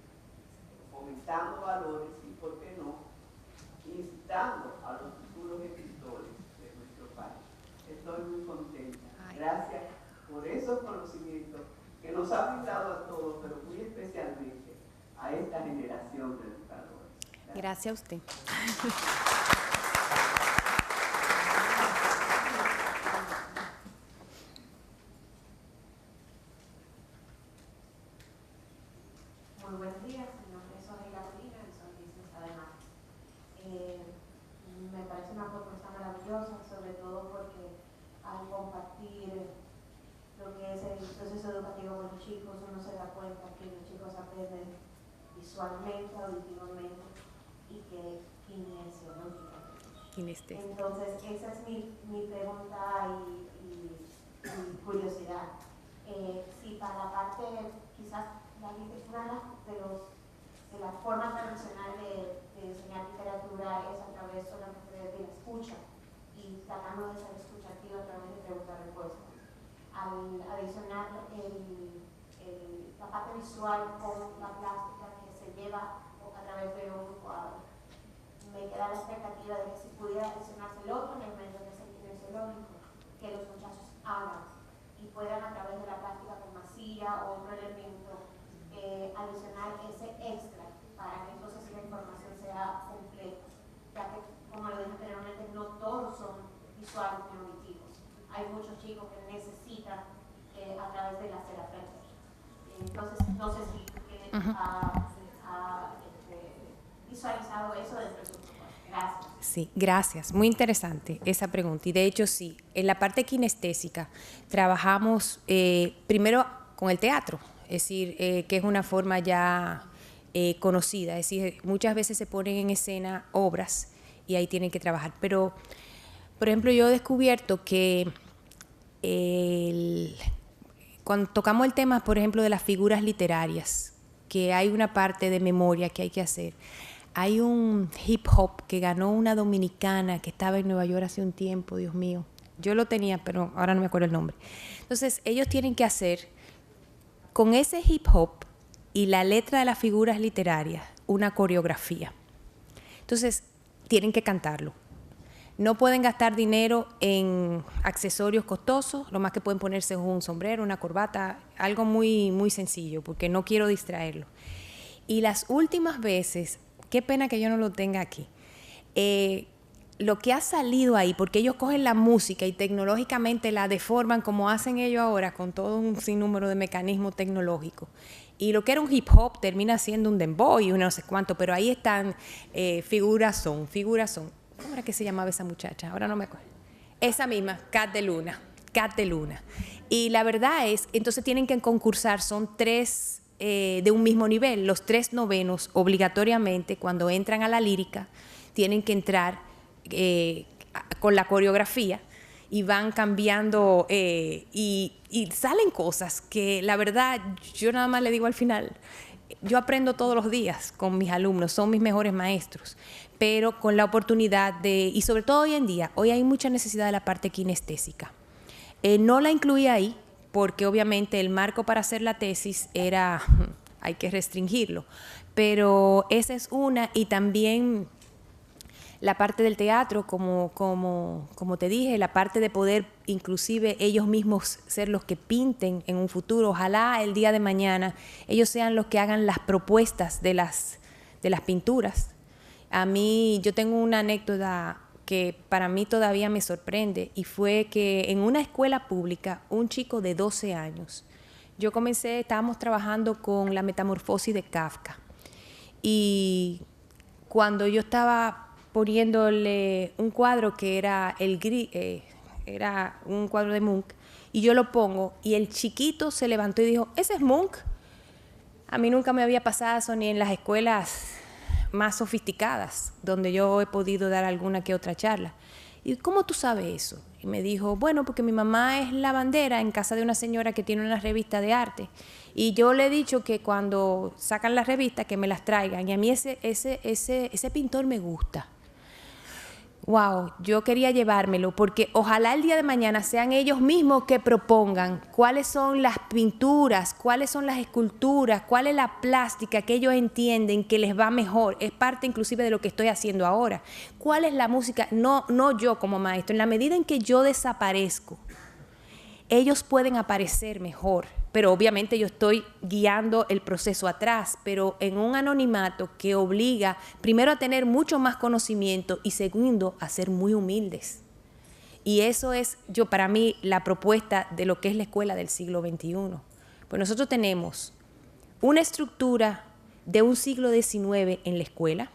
S12: fomentando valores y, por qué no, incitando a los futuros escritores de nuestro país. Estoy muy contenta. Gracias por esos conocimientos que nos ha brindado a todos, pero muy especialmente a esta generación de educadores.
S2: Gracias a usted.
S13: Muy buenos días, mi nombre es Sonia Carolina, soy licenciada en arte. Me parece una propuesta maravillosa, sobre todo porque al compartir lo que es el proceso educativo con los chicos, uno se da cuenta que los chicos aprenden visualmente, auditivamente y que kinesiológicamente. Entonces, esa es mi pregunta y curiosidad. Si para la parte, quizás una de las formas tradicionales de enseñar literatura es a través solamente de la escucha y tratando de ser escucha activa a través de preguntas-respuestas. Al adicionar la parte visual con la plástica que se lleva a través de un cuadro, me queda la expectativa de que si pudiera adicionarse el otro elemento que es el kinesiológico, que los muchachos hagan y puedan a través de la plástica con masilla o otro elemento adicionar ese extra para que entonces la información sea completa, ya que, como lo dije anteriormente, no todos son visuales ni auditivos. Hay muchos chicos que necesitan a través de la cera frente. Entonces, no sé si ha visualizado eso dentro de su propuesta. Gracias.
S2: Sí, gracias. Muy interesante esa pregunta. Y de hecho, sí, en la parte kinestésica trabajamos primero con el teatro, es decir, que es una forma ya conocida. Es decir, muchas veces se ponen en escena obras y ahí tienen que trabajar. Pero, por ejemplo, yo he descubierto que cuando tocamos el tema, por ejemplo, de las figuras literarias, que hay una parte de memoria que hay que hacer. Hay un hip hop que ganó una dominicana que estaba en Nueva York hace un tiempo, Dios mío. Yo lo tenía, pero ahora no me acuerdo el nombre. Entonces, ellos tienen que hacer con ese hip hop y la letra de las figuras literarias una coreografía. Entonces, tienen que cantarlo. No pueden gastar dinero en accesorios costosos, lo más que pueden ponerse es un sombrero, una corbata, algo muy, muy sencillo, porque no quiero distraerlo. Y las últimas veces, qué pena que yo no lo tenga aquí, lo que ha salido ahí, porque ellos cogen la música y tecnológicamente la deforman como hacen ellos ahora, con todo un sinnúmero de mecanismos tecnológicos. Y lo que era un hip hop termina siendo un dembow y no sé cuánto, pero ahí están figuras son. ¿Cómo era que se llamaba esa muchacha? Ahora no me acuerdo. Esa misma, Cat de Luna. Y la verdad es, entonces tienen que concursar, son 3 de un mismo nivel. Los 3 novenos, obligatoriamente, cuando entran a la lírica, tienen que entrar con la coreografía y van cambiando y salen cosas que la verdad yo nada más le digo al final, yo aprendo todos los días con mis alumnos, son mis mejores maestros, pero con la oportunidad y sobre todo hoy en día, hoy hay mucha necesidad de la parte kinestésica. No la incluí ahí porque obviamente el marco para hacer la tesis hay que restringirlo, pero esa es una, y también la parte del teatro, como te dije, la parte de poder inclusive ellos mismos ser los que pinten en un futuro. Ojalá el día de mañana ellos sean los que hagan las propuestas de las pinturas. Yo tengo una anécdota que para mí todavía me sorprende, y fue que en una escuela pública, un chico de 12 años, estábamos trabajando con la Metamorfosis de Kafka, y cuando yo estaba poniéndole un cuadro que era era un cuadro de Munch, y yo lo pongo, y el chiquito se levantó y dijo, ¿ese es Munch? A mí nunca me había pasado eso ni en las escuelas más sofisticadas, donde yo he podido dar alguna que otra charla. ¿Y cómo tú sabes eso? Y me dijo, bueno, porque mi mamá es lavandera en casa de una señora que tiene una revista de arte, y yo le he dicho que cuando sacan las revistas que me las traigan, y a mí ese pintor me gusta. Wow, yo quería llevármelo, porque ojalá el día de mañana sean ellos mismos que propongan cuáles son las pinturas, cuáles son las esculturas, cuál es la plástica que ellos entienden que les va mejor. Es parte inclusive de lo que estoy haciendo ahora. ¿Cuál es la música? No yo como maestro. En la medida en que yo desaparezco, ellos pueden aparecer mejor, pero obviamente yo estoy guiando el proceso atrás, pero en un anonimato que obliga primero a tener mucho más conocimiento y segundo a ser muy humildes. Y eso es para mí la propuesta de lo que es la escuela del siglo XXI. Pues nosotros tenemos una estructura de un siglo XIX en la escuela,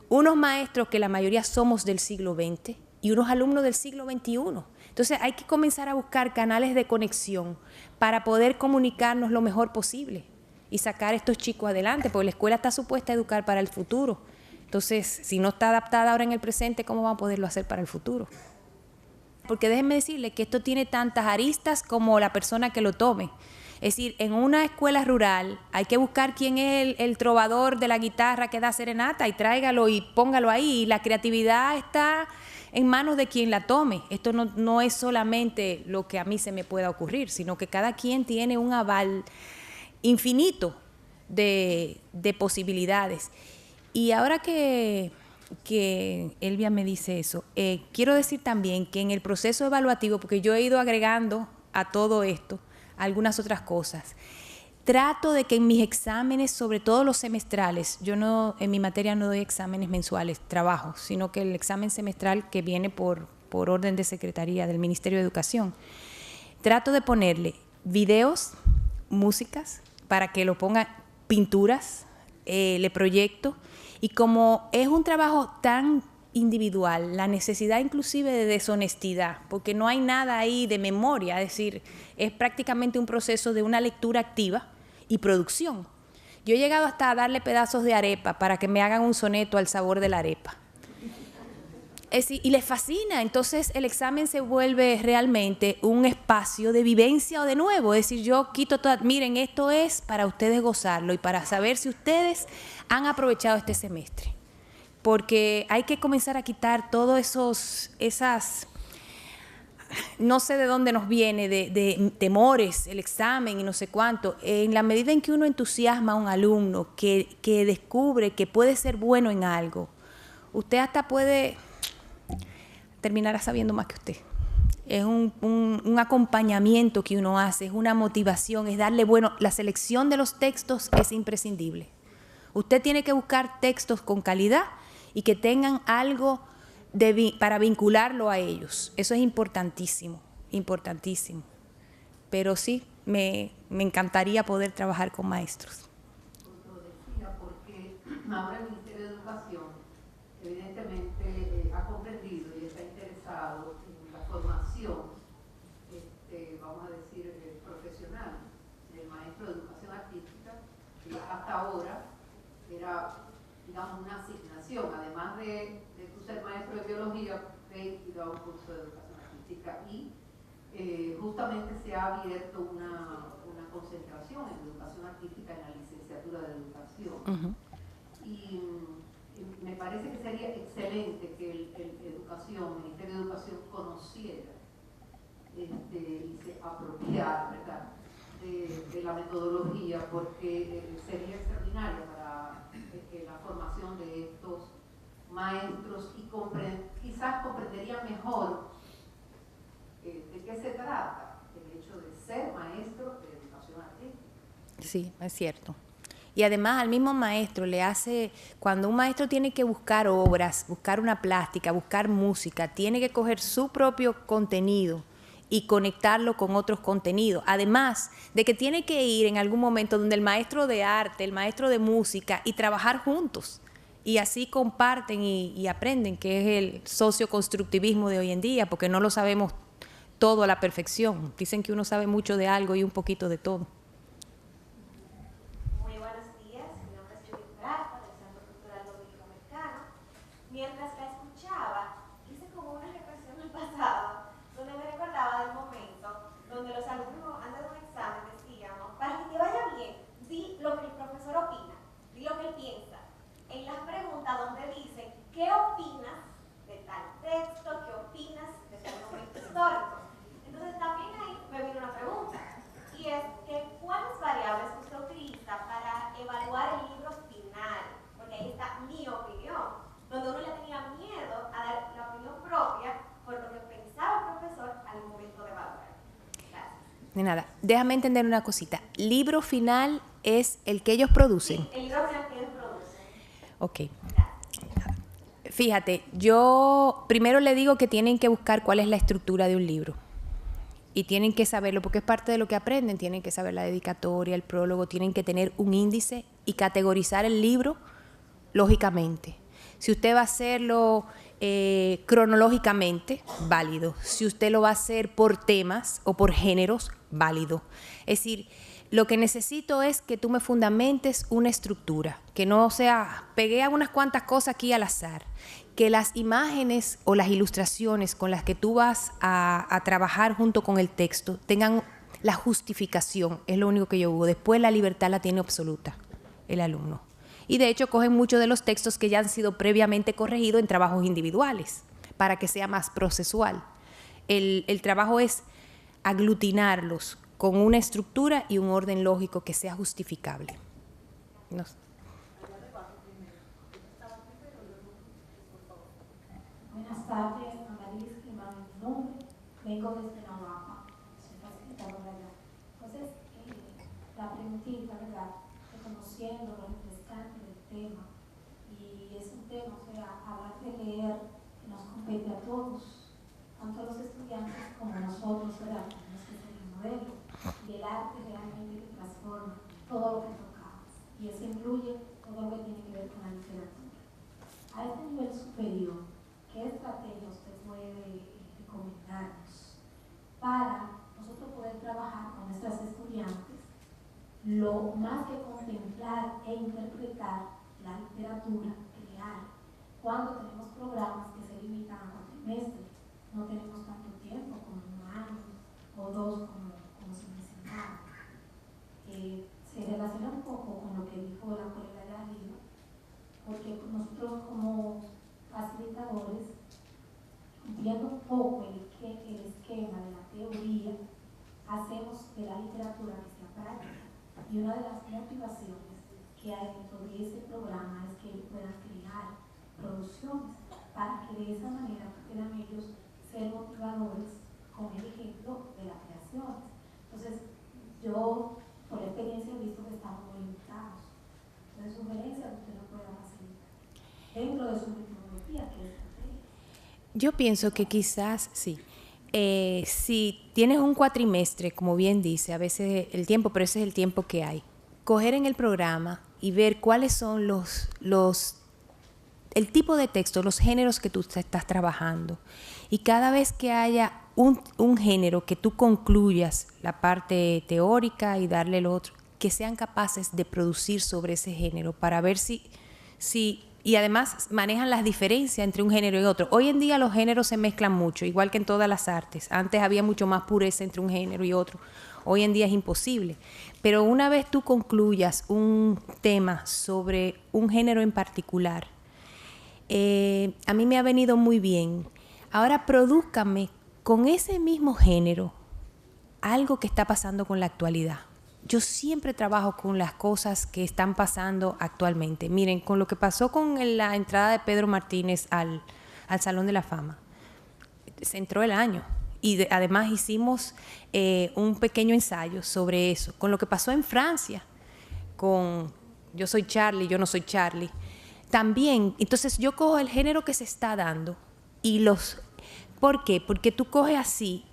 S2: unos maestros que la mayoría somos del siglo XX y unos alumnos del siglo XXI. Entonces hay que comenzar a buscar canales de conexión para poder comunicarnos lo mejor posible y sacar a estos chicos adelante, porque la escuela está supuesta a educar para el futuro. Entonces, si no está adaptada ahora en el presente, ¿cómo vamos a poderlo hacer para el futuro? Porque déjenme decirles que esto tiene tantas aristas como la persona que lo tome. Es decir, en una escuela rural hay que buscar quién es el trovador de la guitarra que da serenata y tráigalo y póngalo ahí. Y la creatividad está en manos de quien la tome. Esto no es solamente lo que a mí se me pueda ocurrir, sino que cada quien tiene un aval infinito de posibilidades. Y ahora que Elvia me dice eso, quiero decir también que en el proceso evaluativo, porque yo he ido agregando a todo esto algunas otras cosas, trato de que en mis exámenes, sobre todo los semestrales, en mi materia no doy exámenes mensuales, trabajo, sino que el examen semestral que viene por orden de Secretaría del Ministerio de Educación, trato de ponerle videos, músicas, para que lo pongan, pinturas, le proyecto, y como es un trabajo tan individual, la necesidad inclusive de deshonestidad, porque no hay nada ahí de memoria, es decir, es prácticamente un proceso de una lectura activa y producción. Yo he llegado hasta a darle pedazos de arepa para que me hagan un soneto al sabor de la arepa. Es decir, y les fascina, entonces el examen se vuelve realmente un espacio de vivencia o de nuevo, es decir, yo quito todo, miren, esto es para ustedes gozarlo y para saber si ustedes han aprovechado este semestre. Porque hay que comenzar a quitar todos esas, no sé de dónde nos viene, de temores, el examen y no sé cuánto. En la medida en que uno entusiasma a un alumno que descubre que puede ser bueno en algo, usted hasta puede terminar sabiendo más que usted. Es un acompañamiento que uno hace, es una motivación, es darle, la selección de los textos es imprescindible. Usted tiene que buscar textos con calidad y que tengan algo para vincularlo a ellos. Eso es importantísimo, importantísimo. Pero sí, me encantaría poder trabajar con maestros.
S14: Lo decía porque ahora el Ministerio de Educación evidentemente ha comprendido y está interesado en la formación, vamos a decir, profesional del maestro de educación artística, asistido a un curso de educación artística y justamente se ha abierto una concentración en educación artística en la licenciatura de educación. Y me parece que sería excelente que el Ministerio de Educación conociera y se apropiara, ¿verdad?, de la metodología, porque sería extraordinaria para la formación de estos maestros y quizás comprenderían mejor de qué se trata el hecho de ser maestro de educación artística.
S2: Sí, es cierto. Y además al mismo maestro le hace, cuando un maestro tiene que buscar obras, buscar una plástica, buscar música, tiene que coger su propio contenido y conectarlo con otros contenidos. Además de que tiene que ir en algún momento donde el maestro de arte, el maestro de música, y trabajar juntos. Y así comparten y aprenden, que es el socioconstructivismo de hoy en día, porque no lo sabemos todo a la perfección. Dicen que uno sabe mucho de algo y un poquito de todo.
S13: Muy buenos días, mi nombre es Judith Brafa, del Centro Cultural Dominico-Americano. Mientras la escuchaba, hice como una reflexión del pasado, donde me recordaba del momento donde los alumnos antes de un examen decíamos, para que te vaya bien, di lo que el profesor opina, di lo que él piensa. En las preguntas donde dicen, ¿qué opinas de tal texto? ¿Qué opinas de tal momento histórico? Entonces también ahí me vino una pregunta, y es que ¿cuáles variables usted utiliza para evaluar el libro final? Porque ahí está mi opinión, donde uno le tenía miedo a dar la opinión propia por lo que pensaba el profesor al momento de evaluar. Gracias.
S2: De nada, déjame entender una cosita. ¿Libro final es el que ellos producen?
S13: Sí, el libro final que ellos producen.
S2: Ok. Fíjate, yo primero le digo que tienen que buscar cuál es la estructura de un libro. Y tienen que saberlo, porque es parte de lo que aprenden. Tienen que saber la dedicatoria, el prólogo, tienen que tener un índice y categorizar el libro lógicamente. Si usted va a hacerlo cronológicamente, válido. Si usted lo va a hacer por temas o por géneros, válido. Es decir, lo que necesito es que tú me fundamentes una estructura, que no sea, pegué unas cuantas cosas aquí al azar, que las imágenes o las ilustraciones con las que tú vas a trabajar junto con el texto tengan la justificación, es lo único que yo hubo. Después la libertad la tiene absoluta el alumno. Y de hecho cogen muchos de los textos que ya han sido previamente corregidos en trabajos individuales, para que sea más procesual. El trabajo es aglutinarlos con una estructura y un orden lógico que sea justificable. No sé.
S9: Buenas tardes, Annalise Climán es mi nombre, vengo desde Navarra, soy facilitadora allá. Entonces, la preguntita, ¿verdad? Reconociendo lo refrescante del tema, y es un tema, o sea, hablar de leer que nos compete a todos, tanto a los estudiantes como a nosotros, ¿verdad? Tenemos que ser el modelo, y el arte realmente transforma todo lo que tocamos, y eso incluye todo lo que tiene que ver con la literatura. A este nivel superior, ¿qué estrategia usted puede recomendarnos para nosotros poder trabajar con nuestras estudiantes, lo más que contemplar e interpretar la literatura, crear? Cuando tenemos programas que se limitan a cuatrimestres, no tenemos tanto tiempo como un año o dos como se mencionaba. Se relaciona un poco con lo que dijo la colega de arriba, porque nosotros como facilitadores, viendo un poco el esquema de la teoría, hacemos de la literatura que sea práctica. Y una de las motivaciones que hay dentro de ese programa es que ellos puedan crear producciones, para que de esa manera puedan ellos ser motivadores con el ejemplo de las creaciones. Entonces, yo por experiencia he visto que estamos muy limitados. Entonces, sugerencias que usted nos pueda facilitar dentro de su metodología, que es estrategia.
S2: Yo pienso que quizás sí. Si tienes un cuatrimestre, como bien dice, a veces el tiempo, pero ese es el tiempo que hay. Coger en el programa y ver cuáles son el tipo de texto, los géneros que tú estás trabajando. Y cada vez que haya un género que tú concluyas la parte teórica y darle el otro, que sean capaces de producir sobre ese género, para ver si Y además manejan las diferencias entre un género y otro. Hoy en día los géneros se mezclan mucho, igual que en todas las artes. Antes había mucho más pureza entre un género y otro. Hoy en día es imposible. Pero una vez tú concluyas un tema sobre un género en particular, a mí me ha venido muy bien. Ahora prodúzcame con ese mismo género algo que está pasando con la actualidad. Yo siempre trabajo con las cosas que están pasando actualmente. Miren, con lo que pasó con la entrada de Pedro Martínez al Salón de la Fama, se entró el año. Y además hicimos un pequeño ensayo sobre eso. Con lo que pasó en Francia, con Yo soy Charlie, yo no soy Charlie. También, entonces yo cojo el género que se está dando y los... ¿Por qué? Porque tú coges así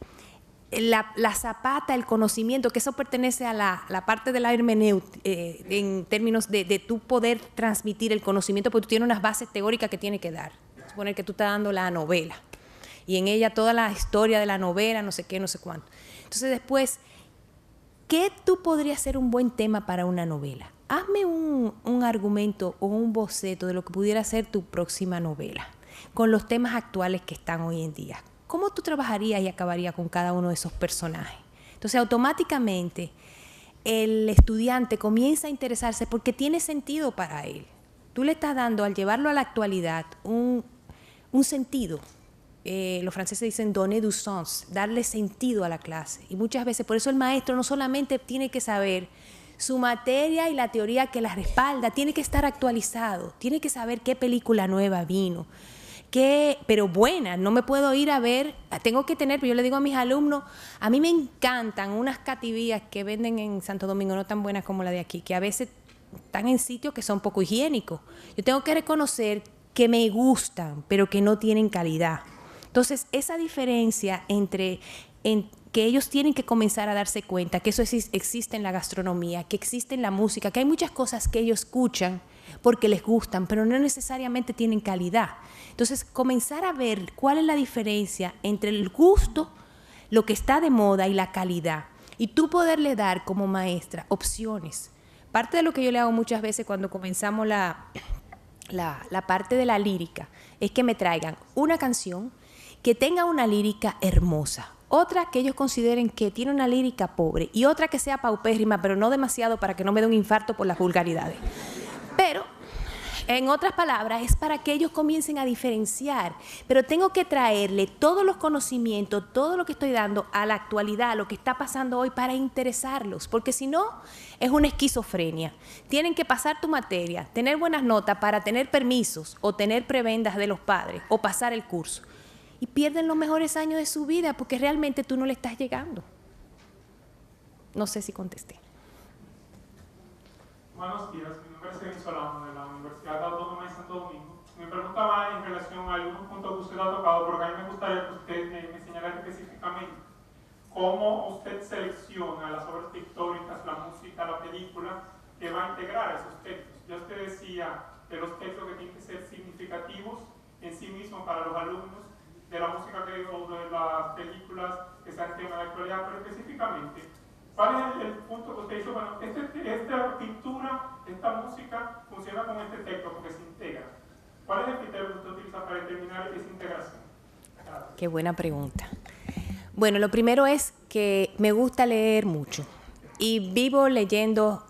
S2: la zapata, el conocimiento, que eso pertenece a la parte de la hermenéutica, en términos de tú poder transmitir el conocimiento, porque tú tienes unas bases teóricas que tienes que dar. Suponer que tú estás dando la novela y en ella toda la historia de la novela, no sé qué, no sé cuánto. Entonces después, ¿qué tú podrías ser un buen tema para una novela? Hazme un argumento o un boceto de lo que pudiera ser tu próxima novela, con los temas actuales que están hoy en día. ¿Cómo tú trabajarías y acabarías con cada uno de esos personajes? Entonces, automáticamente, el estudiante comienza a interesarse porque tiene sentido para él. Tú le estás dando, al llevarlo a la actualidad, un sentido. Los franceses dicen donner du sens, darle sentido a la clase. Y muchas veces, por eso el maestro no solamente tiene que saber su materia y la teoría que la respalda, tiene que estar actualizado, tiene que saber qué película nueva vino, pero buena, no me puedo ir a ver, tengo que tener, pero yo le digo a mis alumnos, a mí me encantan unas cativías que venden en Santo Domingo, no tan buenas como la de aquí, que a veces están en sitios que son poco higiénicos. Yo tengo que reconocer que me gustan, pero que no tienen calidad. Entonces, esa diferencia entre que ellos tienen que comenzar a darse cuenta que eso existe en la gastronomía, que existe en la música, que hay muchas cosas que ellos escuchan porque les gustan, pero no necesariamente tienen calidad. Entonces, comenzar a ver cuál es la diferencia entre el gusto, lo que está de moda y la calidad. Y tú poderle dar como maestra opciones. Parte de lo que yo le hago muchas veces cuando comenzamos la parte de la lírica es que me traigan una canción que tenga una lírica hermosa, otra que ellos consideren que tiene una lírica pobre y otra que sea paupérrima, pero no demasiado para que no me dé un infarto por las vulgaridades. Pero, en otras palabras, es para que ellos comiencen a diferenciar. Pero tengo que traerle todos los conocimientos, todo lo que estoy dando a la actualidad, a lo que está pasando hoy, para interesarlos. Porque si no, es una esquizofrenia. Tienen que pasar tu materia, tener buenas notas para tener permisos o tener prebendas de los padres o pasar el curso. Y pierden los mejores años de su vida porque realmente tú no le estás llegando. No sé si contesté.
S15: Buenos días, mi nombre es Kevin Solano de la Universidad Autónoma de Santo Domingo. Mi pregunta va en relación a algunos puntos que usted ha tocado, porque a mí me gustaría que usted me señalara específicamente cómo usted selecciona las obras pictóricas, la música, la película, que va a integrar esos textos. Ya usted decía de los textos que tienen que ser significativos en sí mismos para los alumnos, de la música o de las películas que sean tema de actualidad, pero específicamente, ¿cuál es el punto que usted dice? Bueno, esta pintura, esta música funciona con este texto porque se integra. ¿Cuál es el criterio que usted utiliza para determinar esa integración? Gracias.
S2: Qué buena pregunta. Bueno, lo primero es que me gusta leer mucho y vivo leyendo,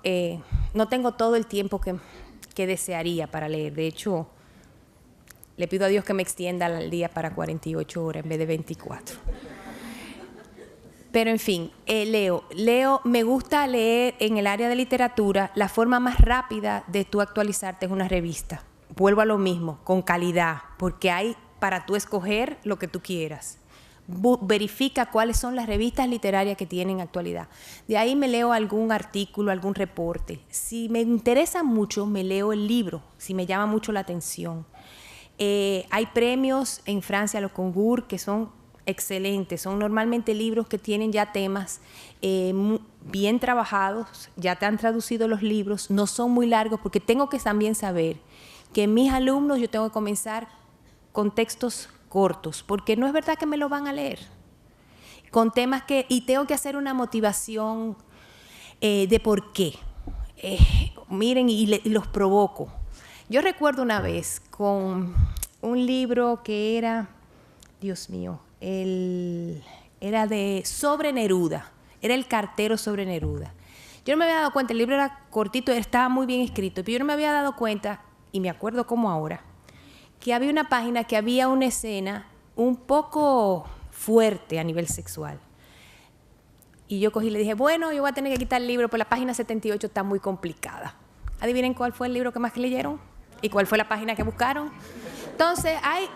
S2: no tengo todo el tiempo que desearía para leer. De hecho, le pido a Dios que me extienda el día para 48 horas en vez de 24. Pero en fin, leo, me gusta leer en el área de literatura. La forma más rápida de tú actualizarte es una revista. Vuelvo a lo mismo, con calidad, porque hay para tú escoger lo que tú quieras. Verifica cuáles son las revistas literarias que tienen actualidad. De ahí me leo algún artículo, algún reporte. Si me interesa mucho, me leo el libro, si me llama mucho la atención. Hay premios en Francia, los Concours, que son excelentes. Son normalmente libros que tienen ya temas bien trabajados, ya te han traducido los libros, no son muy largos, porque tengo que también saber que mis alumnos yo tengo que comenzar con textos cortos, porque no es verdad que me lo van a leer. Con temas y tengo que hacer una motivación de por qué. Miren, y los provoco. Yo recuerdo una vez con un libro que era, Dios mío, era sobre Neruda, era el cartero sobre Neruda. Yo no me había dado cuenta, el libro era cortito, estaba muy bien escrito, pero yo no me había dado cuenta, y me acuerdo como ahora, que había una página que había una escena un poco fuerte a nivel sexual. Y yo cogí y le dije, bueno, yo voy a tener que quitar el libro, pues la página 78 está muy complicada. ¿Adivinen cuál fue el libro que más leyeron? ¿Y cuál fue la página que buscaron? Entonces, hay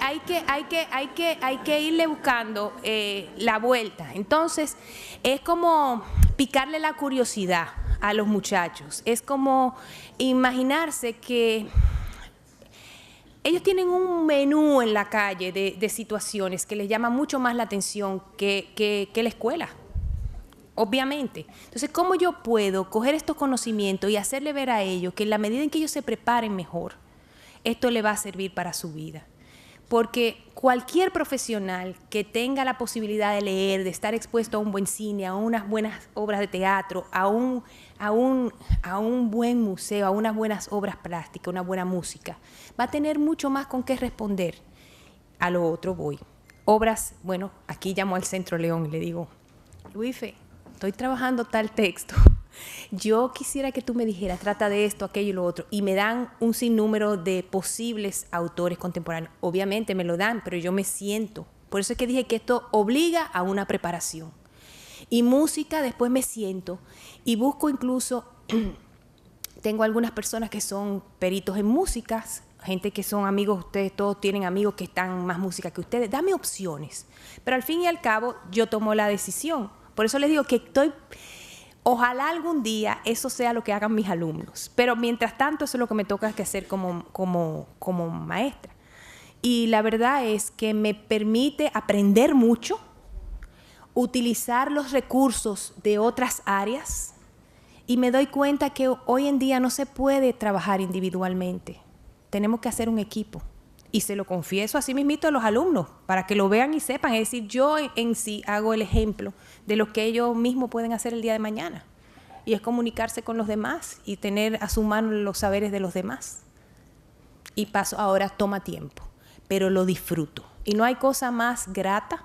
S2: que irle buscando la vuelta. Entonces, es como picarle la curiosidad a los muchachos. Es como imaginarse que ellos tienen un menú en la calle de situaciones que les llama mucho más la atención que la escuela. Obviamente. Entonces, ¿cómo yo puedo coger estos conocimientos y hacerle ver a ellos que en la medida en que ellos se preparen mejor, esto le va a servir para su vida? Porque cualquier profesional que tenga la posibilidad de leer, de estar expuesto a un buen cine, a unas buenas obras de teatro, a un buen museo, a unas buenas obras plásticas, una buena música, va a tener mucho más con qué responder. A lo otro voy. Obras, bueno, aquí llamo al Centro León y le digo, Luife, estoy trabajando tal texto, yo quisiera que tú me dijeras, trata de esto, aquello y lo otro, y me dan un sinnúmero de posibles autores contemporáneos. Obviamente me lo dan, pero yo me siento. Por eso es que dije que esto obliga a una preparación. Y música, después me siento y busco incluso, tengo algunas personas que son peritos en músicas, gente que son amigos, ustedes todos tienen amigos que están más música que ustedes, dame opciones. Pero al fin y al cabo yo tomo la decisión. Por eso les digo que ojalá algún día eso sea lo que hagan mis alumnos. Pero mientras tanto, eso es lo que me toca que hacer como maestra. Y la verdad es que me permite aprender mucho, utilizar los recursos de otras áreas, y me doy cuenta que hoy en día no se puede trabajar individualmente. Tenemos que hacer un equipo. Y se lo confieso así mismito a los alumnos, para que lo vean y sepan. Es decir, yo en sí hago el ejemplo de lo que ellos mismos pueden hacer el día de mañana. Y es comunicarse con los demás y tener a su mano los saberes de los demás. Y paso, ahora toma tiempo, pero lo disfruto. Y no hay cosa más grata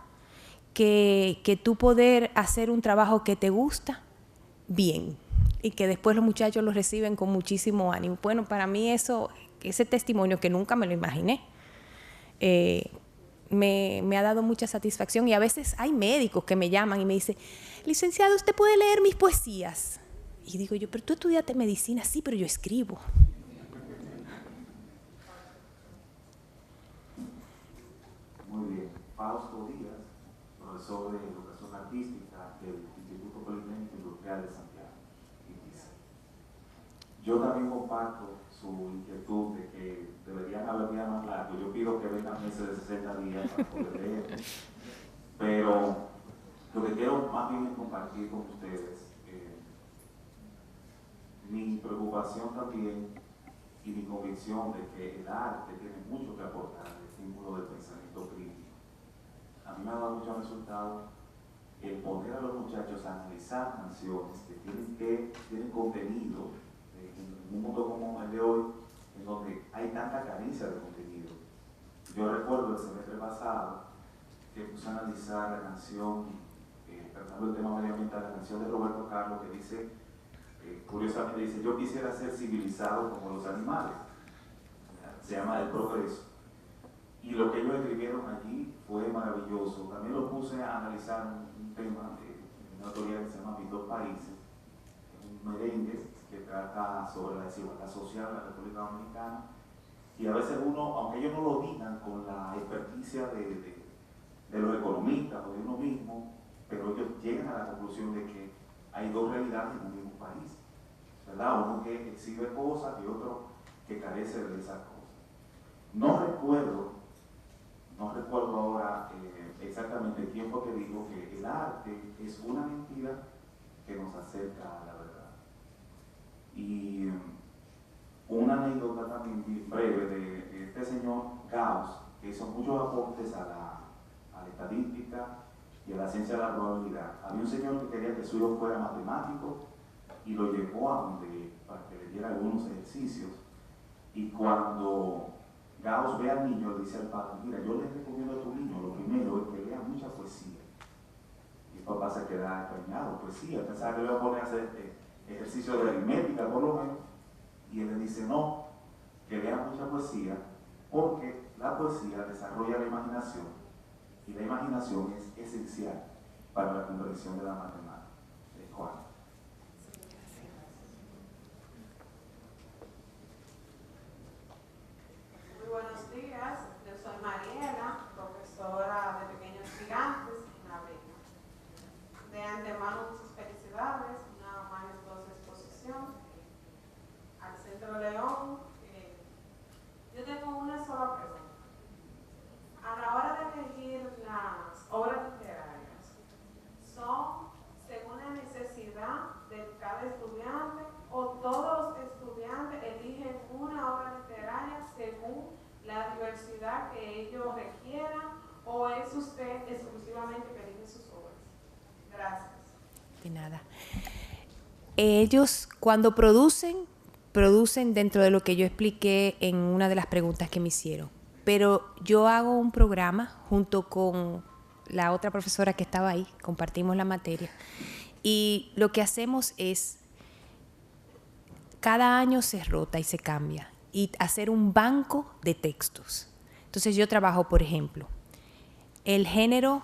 S2: que tú poder hacer un trabajo que te gusta bien. Y que después los muchachos lo reciben con muchísimo ánimo. Bueno, para mí ese testimonio que nunca me lo imaginé, me ha dado mucha satisfacción. Y a veces hay médicos que me llaman y me dicen, licenciado, ¿usted puede leer mis poesías? Y digo yo, pero tú estudiaste medicina. Sí, pero yo escribo.
S16: Muy bien. Fausto Díaz, profesor de Educación Artística del Instituto Politécnico Industrial de Santiago. Y dice, yo también comparto su inquietud de que deberían haber días más largos. Yo pido que vengan meses de 60 días para poder leer. Pero lo que quiero más bien es compartir con ustedes mi preocupación también y mi convicción de que el arte tiene mucho que aportar al estímulo del pensamiento crítico. A mí me ha dado mucho resultado el poner a los muchachos a analizar canciones que tienen contenido en un mundo como el de hoy, en donde hay tanta carencia de contenido. Yo recuerdo el semestre pasado que puse a analizar la canción, tratando el tema medioambiental, la canción de Roberto Carlos, que dice, curiosamente dice, yo quisiera ser civilizado como los animales. Se llama El Progreso. Y lo que ellos escribieron allí fue maravilloso. También lo puse a analizar un tema de una autoría que se llama Mis Dos Países, un merengue que trata sobre la desigualdad social en la República Dominicana. Y a veces uno, aunque ellos no lo digan con la experticia de los economistas o de uno mismo, pero ellos llegan a la conclusión de que hay dos realidades en un mismo país, ¿verdad? Uno que exhibe cosas y otro que carece de esas cosas. No recuerdo ahora exactamente quién fue que dijo que el arte es una mentira que nos acerca a la verdad. Y una anécdota también bien breve de este señor Gauss, que hizo muchos aportes a la estadística y a la ciencia de la probabilidad. Había un señor que quería que su hijo fuera matemático y lo llevó a donde, para que le diera algunos ejercicios. Y cuando Gauss ve al niño, le dice al padre, mira, yo le recomiendo a tu niño, lo primero es que lea mucha poesía. Y el papá se queda extrañado, poesía, pensaba que le iba a poner a hacer ejercicio de aritmética, por lo menos. Y él le dice, no, que lea mucha poesía, porque la poesía desarrolla la imaginación, y la imaginación es esencial para la comprensión de la matemática. ¿Cuál?
S17: Muy buenos días, yo soy Mariela, profesora de Pequeños Gigantes en la Beca. De antemano, muchas felicidades, una majestuosa exposición al Centro León. Yo tengo una sola pregunta. A la hora de elegir las obras literarias, ¿son según la necesidad de cada estudiante o todos los estudiantes eligen una obra literaria según la diversidad que ellos requieran, o es usted exclusivamente que elige sus obras? Gracias.
S2: De nada. Ellos cuando producen dentro de lo que yo expliqué en una de las preguntas que me hicieron. Pero yo hago un programa junto con la otra profesora que estaba ahí, compartimos la materia, y lo que hacemos es, cada año se rota y se cambia, y hacer un banco de textos. Entonces yo trabajo, por ejemplo, el género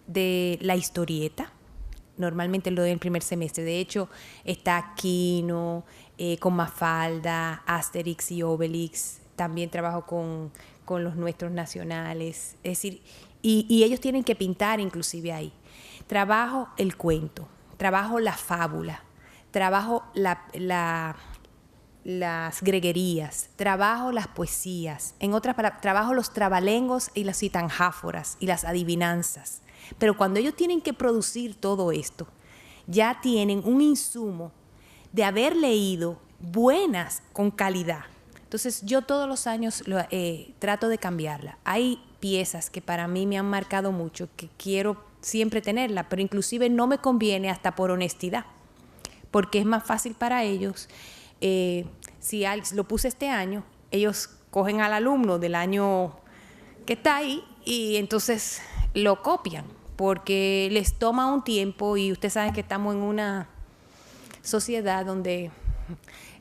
S2: de la historieta, normalmente lo doy en el primer semestre. De hecho, está Quino, con Mafalda, Asterix y Obelix. También trabajo con los nuestros nacionales. Es decir, y ellos tienen que pintar inclusive ahí. Trabajo el cuento, trabajo la fábula, trabajo las greguerías, trabajo las poesías. En otras palabras, trabajo los trabalengos y las citanjáforas y las adivinanzas. Pero cuando ellos tienen que producir todo esto, ya tienen un insumo de haber leído buenas con calidad. Entonces, yo todos los años trato de cambiarla. Hay piezas que para mí me han marcado mucho, que quiero siempre tenerla, pero inclusive no me conviene hasta por honestidad, porque es más fácil para ellos. Si lo puse este año, ellos cogen al alumno del año que está ahí y entonces lo copian, porque les toma un tiempo, y ustedes saben que estamos en una sociedad donde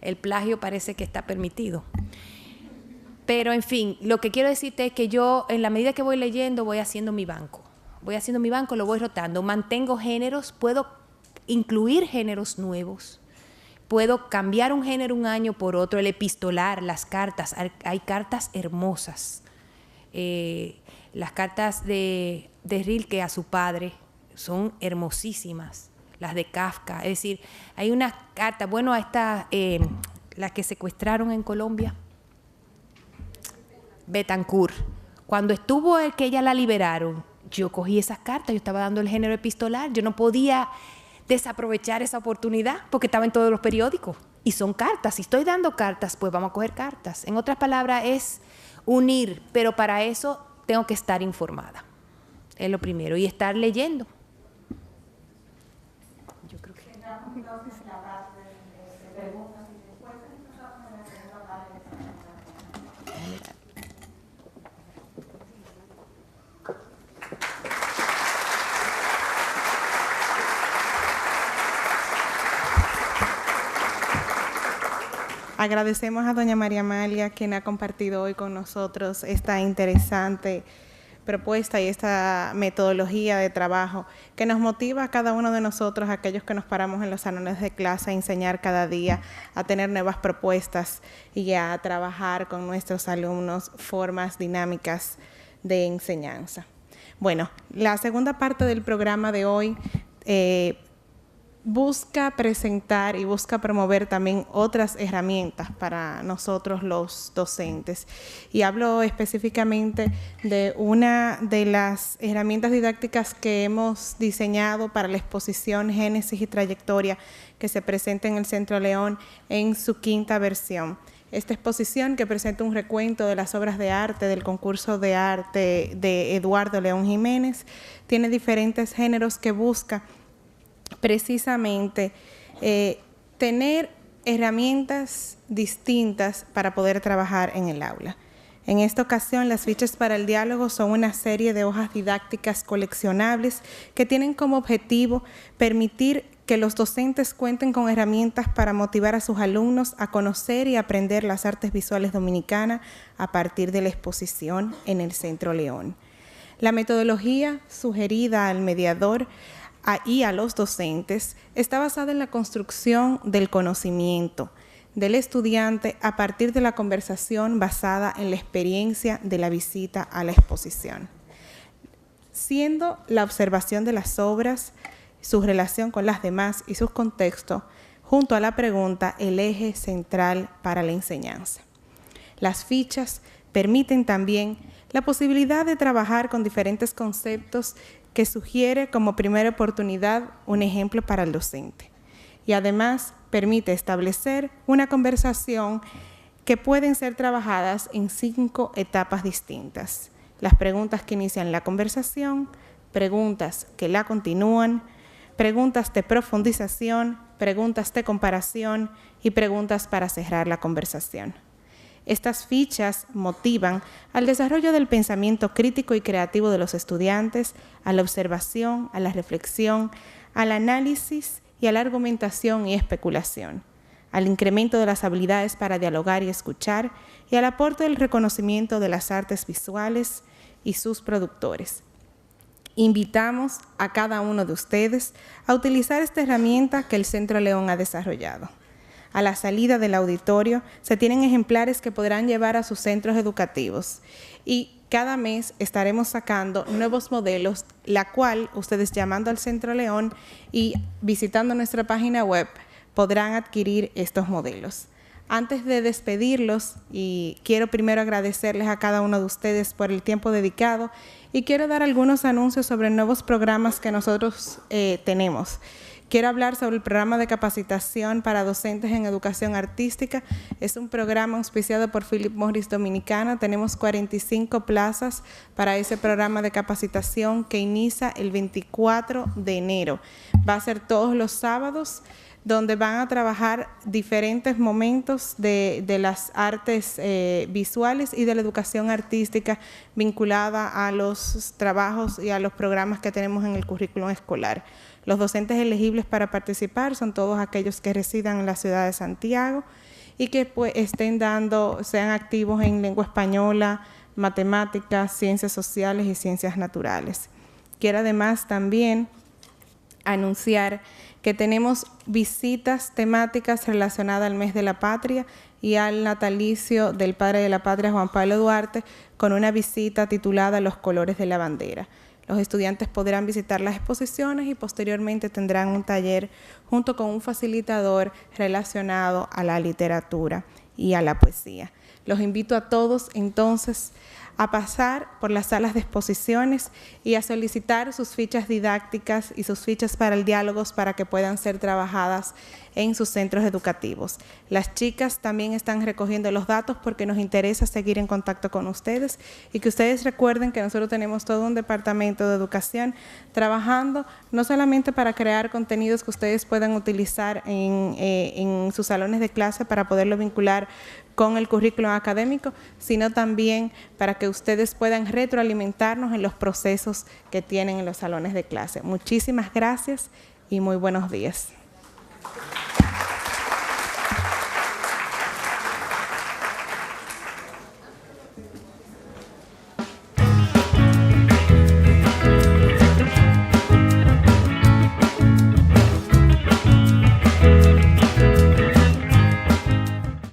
S2: el plagio parece que está permitido. Pero, en fin, lo que quiero decirte es que yo, en la medida que voy leyendo, voy haciendo mi banco. Lo voy rotando. Mantengo géneros, puedo incluir géneros nuevos. Puedo cambiar un género un año por otro. El epistolar, las cartas. Hay cartas hermosas. Las cartas de Rilke a su padre son hermosísimas. Las de Kafka. Es decir, hay unas cartas, bueno, a esta, la que secuestraron en Colombia, Betancourt. Cuando estuvo el que ella la liberaron, yo cogí esas cartas, yo estaba dando el género epistolar, yo no podía desaprovechar esa oportunidad porque estaba en todos los periódicos. Y son cartas, si estoy dando cartas, pues vamos a coger cartas. En otras palabras, es unir, pero para eso tengo que estar informada. Es lo primero, y estar leyendo. Yo creo que...
S18: Agradecemos a doña María Amalia, quien ha compartido hoy con nosotros esta interesante propuesta y esta metodología de trabajo que nos motiva a cada uno de nosotros, aquellos que nos paramos en los salones de clase, a enseñar cada día, a tener nuevas propuestas y a trabajar con nuestros alumnos formas dinámicas de enseñanza. Bueno, la segunda parte del programa de hoy busca presentar y busca promover también otras herramientas para nosotros los docentes. Y hablo específicamente de una de las herramientas didácticas que hemos diseñado para la exposición Génesis y Trayectoria que se presenta en el Centro León en su 5ª versión. Esta exposición, que presenta un recuento de las obras de arte del concurso de arte de Eduardo León Jiménez, tiene diferentes géneros que busca precisamente tener herramientas distintas para poder trabajar en el aula. En esta ocasión, las fichas para el diálogo son una serie de hojas didácticas coleccionables que tienen como objetivo permitir que los docentes cuenten con herramientas para motivar a sus alumnos a conocer y aprender las artes visuales dominicanas a partir de la exposición en el Centro León. La metodología sugerida al mediador y a los docentes está basada en la construcción del conocimiento del estudiante a partir de la conversación basada en la experiencia de la visita a la exposición, siendo la observación de las obras, su relación con las demás y sus contextos, junto a la pregunta, el eje central para la enseñanza. Las fichas permiten también la posibilidad de trabajar con diferentes conceptos que sugiere como primera oportunidad un ejemplo para el docente. Y además permite establecer una conversación que pueden ser trabajadas en 5 etapas distintas. Las preguntas que inician la conversación, preguntas que la continúan, preguntas de profundización, preguntas de comparación y preguntas para cerrar la conversación. Estas fichas motivan al desarrollo del pensamiento crítico y creativo de los estudiantes, a la observación, a la reflexión, al análisis y a la argumentación y especulación, al incremento de las habilidades para dialogar y escuchar y al aporte del reconocimiento de las artes visuales y sus productores. Invitamos a cada uno de ustedes a utilizar esta herramienta que el Centro León ha desarrollado. A la salida del auditorio se tienen ejemplares que podrán llevar a sus centros educativos y cada mes estaremos sacando nuevos modelos, la cual ustedes llamando al Centro León y visitando nuestra página web podrán adquirir estos modelos. Antes de despedirlos, y quiero primero agradecerles a cada uno de ustedes por el tiempo dedicado y quiero dar algunos anuncios sobre nuevos programas que nosotros tenemos. Quiero hablar sobre el programa de capacitación para docentes en educación artística. Es un programa auspiciado por Philip Morris Dominicana. Tenemos 45 plazas para ese programa de capacitación que inicia el 24 de enero. Va a ser todos los sábados, donde van a trabajar diferentes momentos de las artes visuales y de la educación artística vinculada a los trabajos y a los programas que tenemos en el currículum escolar. Los docentes elegibles para participar son todos aquellos que residan en la ciudad de Santiago y que pues, sean activos en lengua española, matemáticas, ciencias sociales y ciencias naturales. Quiero además también anunciar que tenemos visitas temáticas relacionadas al mes de la patria y al natalicio del padre de la patria, Juan Pablo Duarte, con una visita titulada Los colores de la bandera. Los estudiantes podrán visitar las exposiciones y posteriormente tendrán un taller junto con un facilitador relacionado a la literatura y a la poesía. Los invito a todos entonces a pasar por las salas de exposiciones y a solicitar sus fichas didácticas y sus fichas para el diálogo para que puedan ser trabajadas en sus centros educativos. Las chicas también están recogiendo los datos porque nos interesa seguir en contacto con ustedes y que ustedes recuerden que nosotros tenemos todo un departamento de educación trabajando no solamente para crear contenidos que ustedes puedan utilizar en sus salones de clase para poderlo vincular con el currículum académico, sino también para que ustedes puedan retroalimentarnos en los procesos que tienen en los salones de clase. Muchísimas gracias y muy buenos días.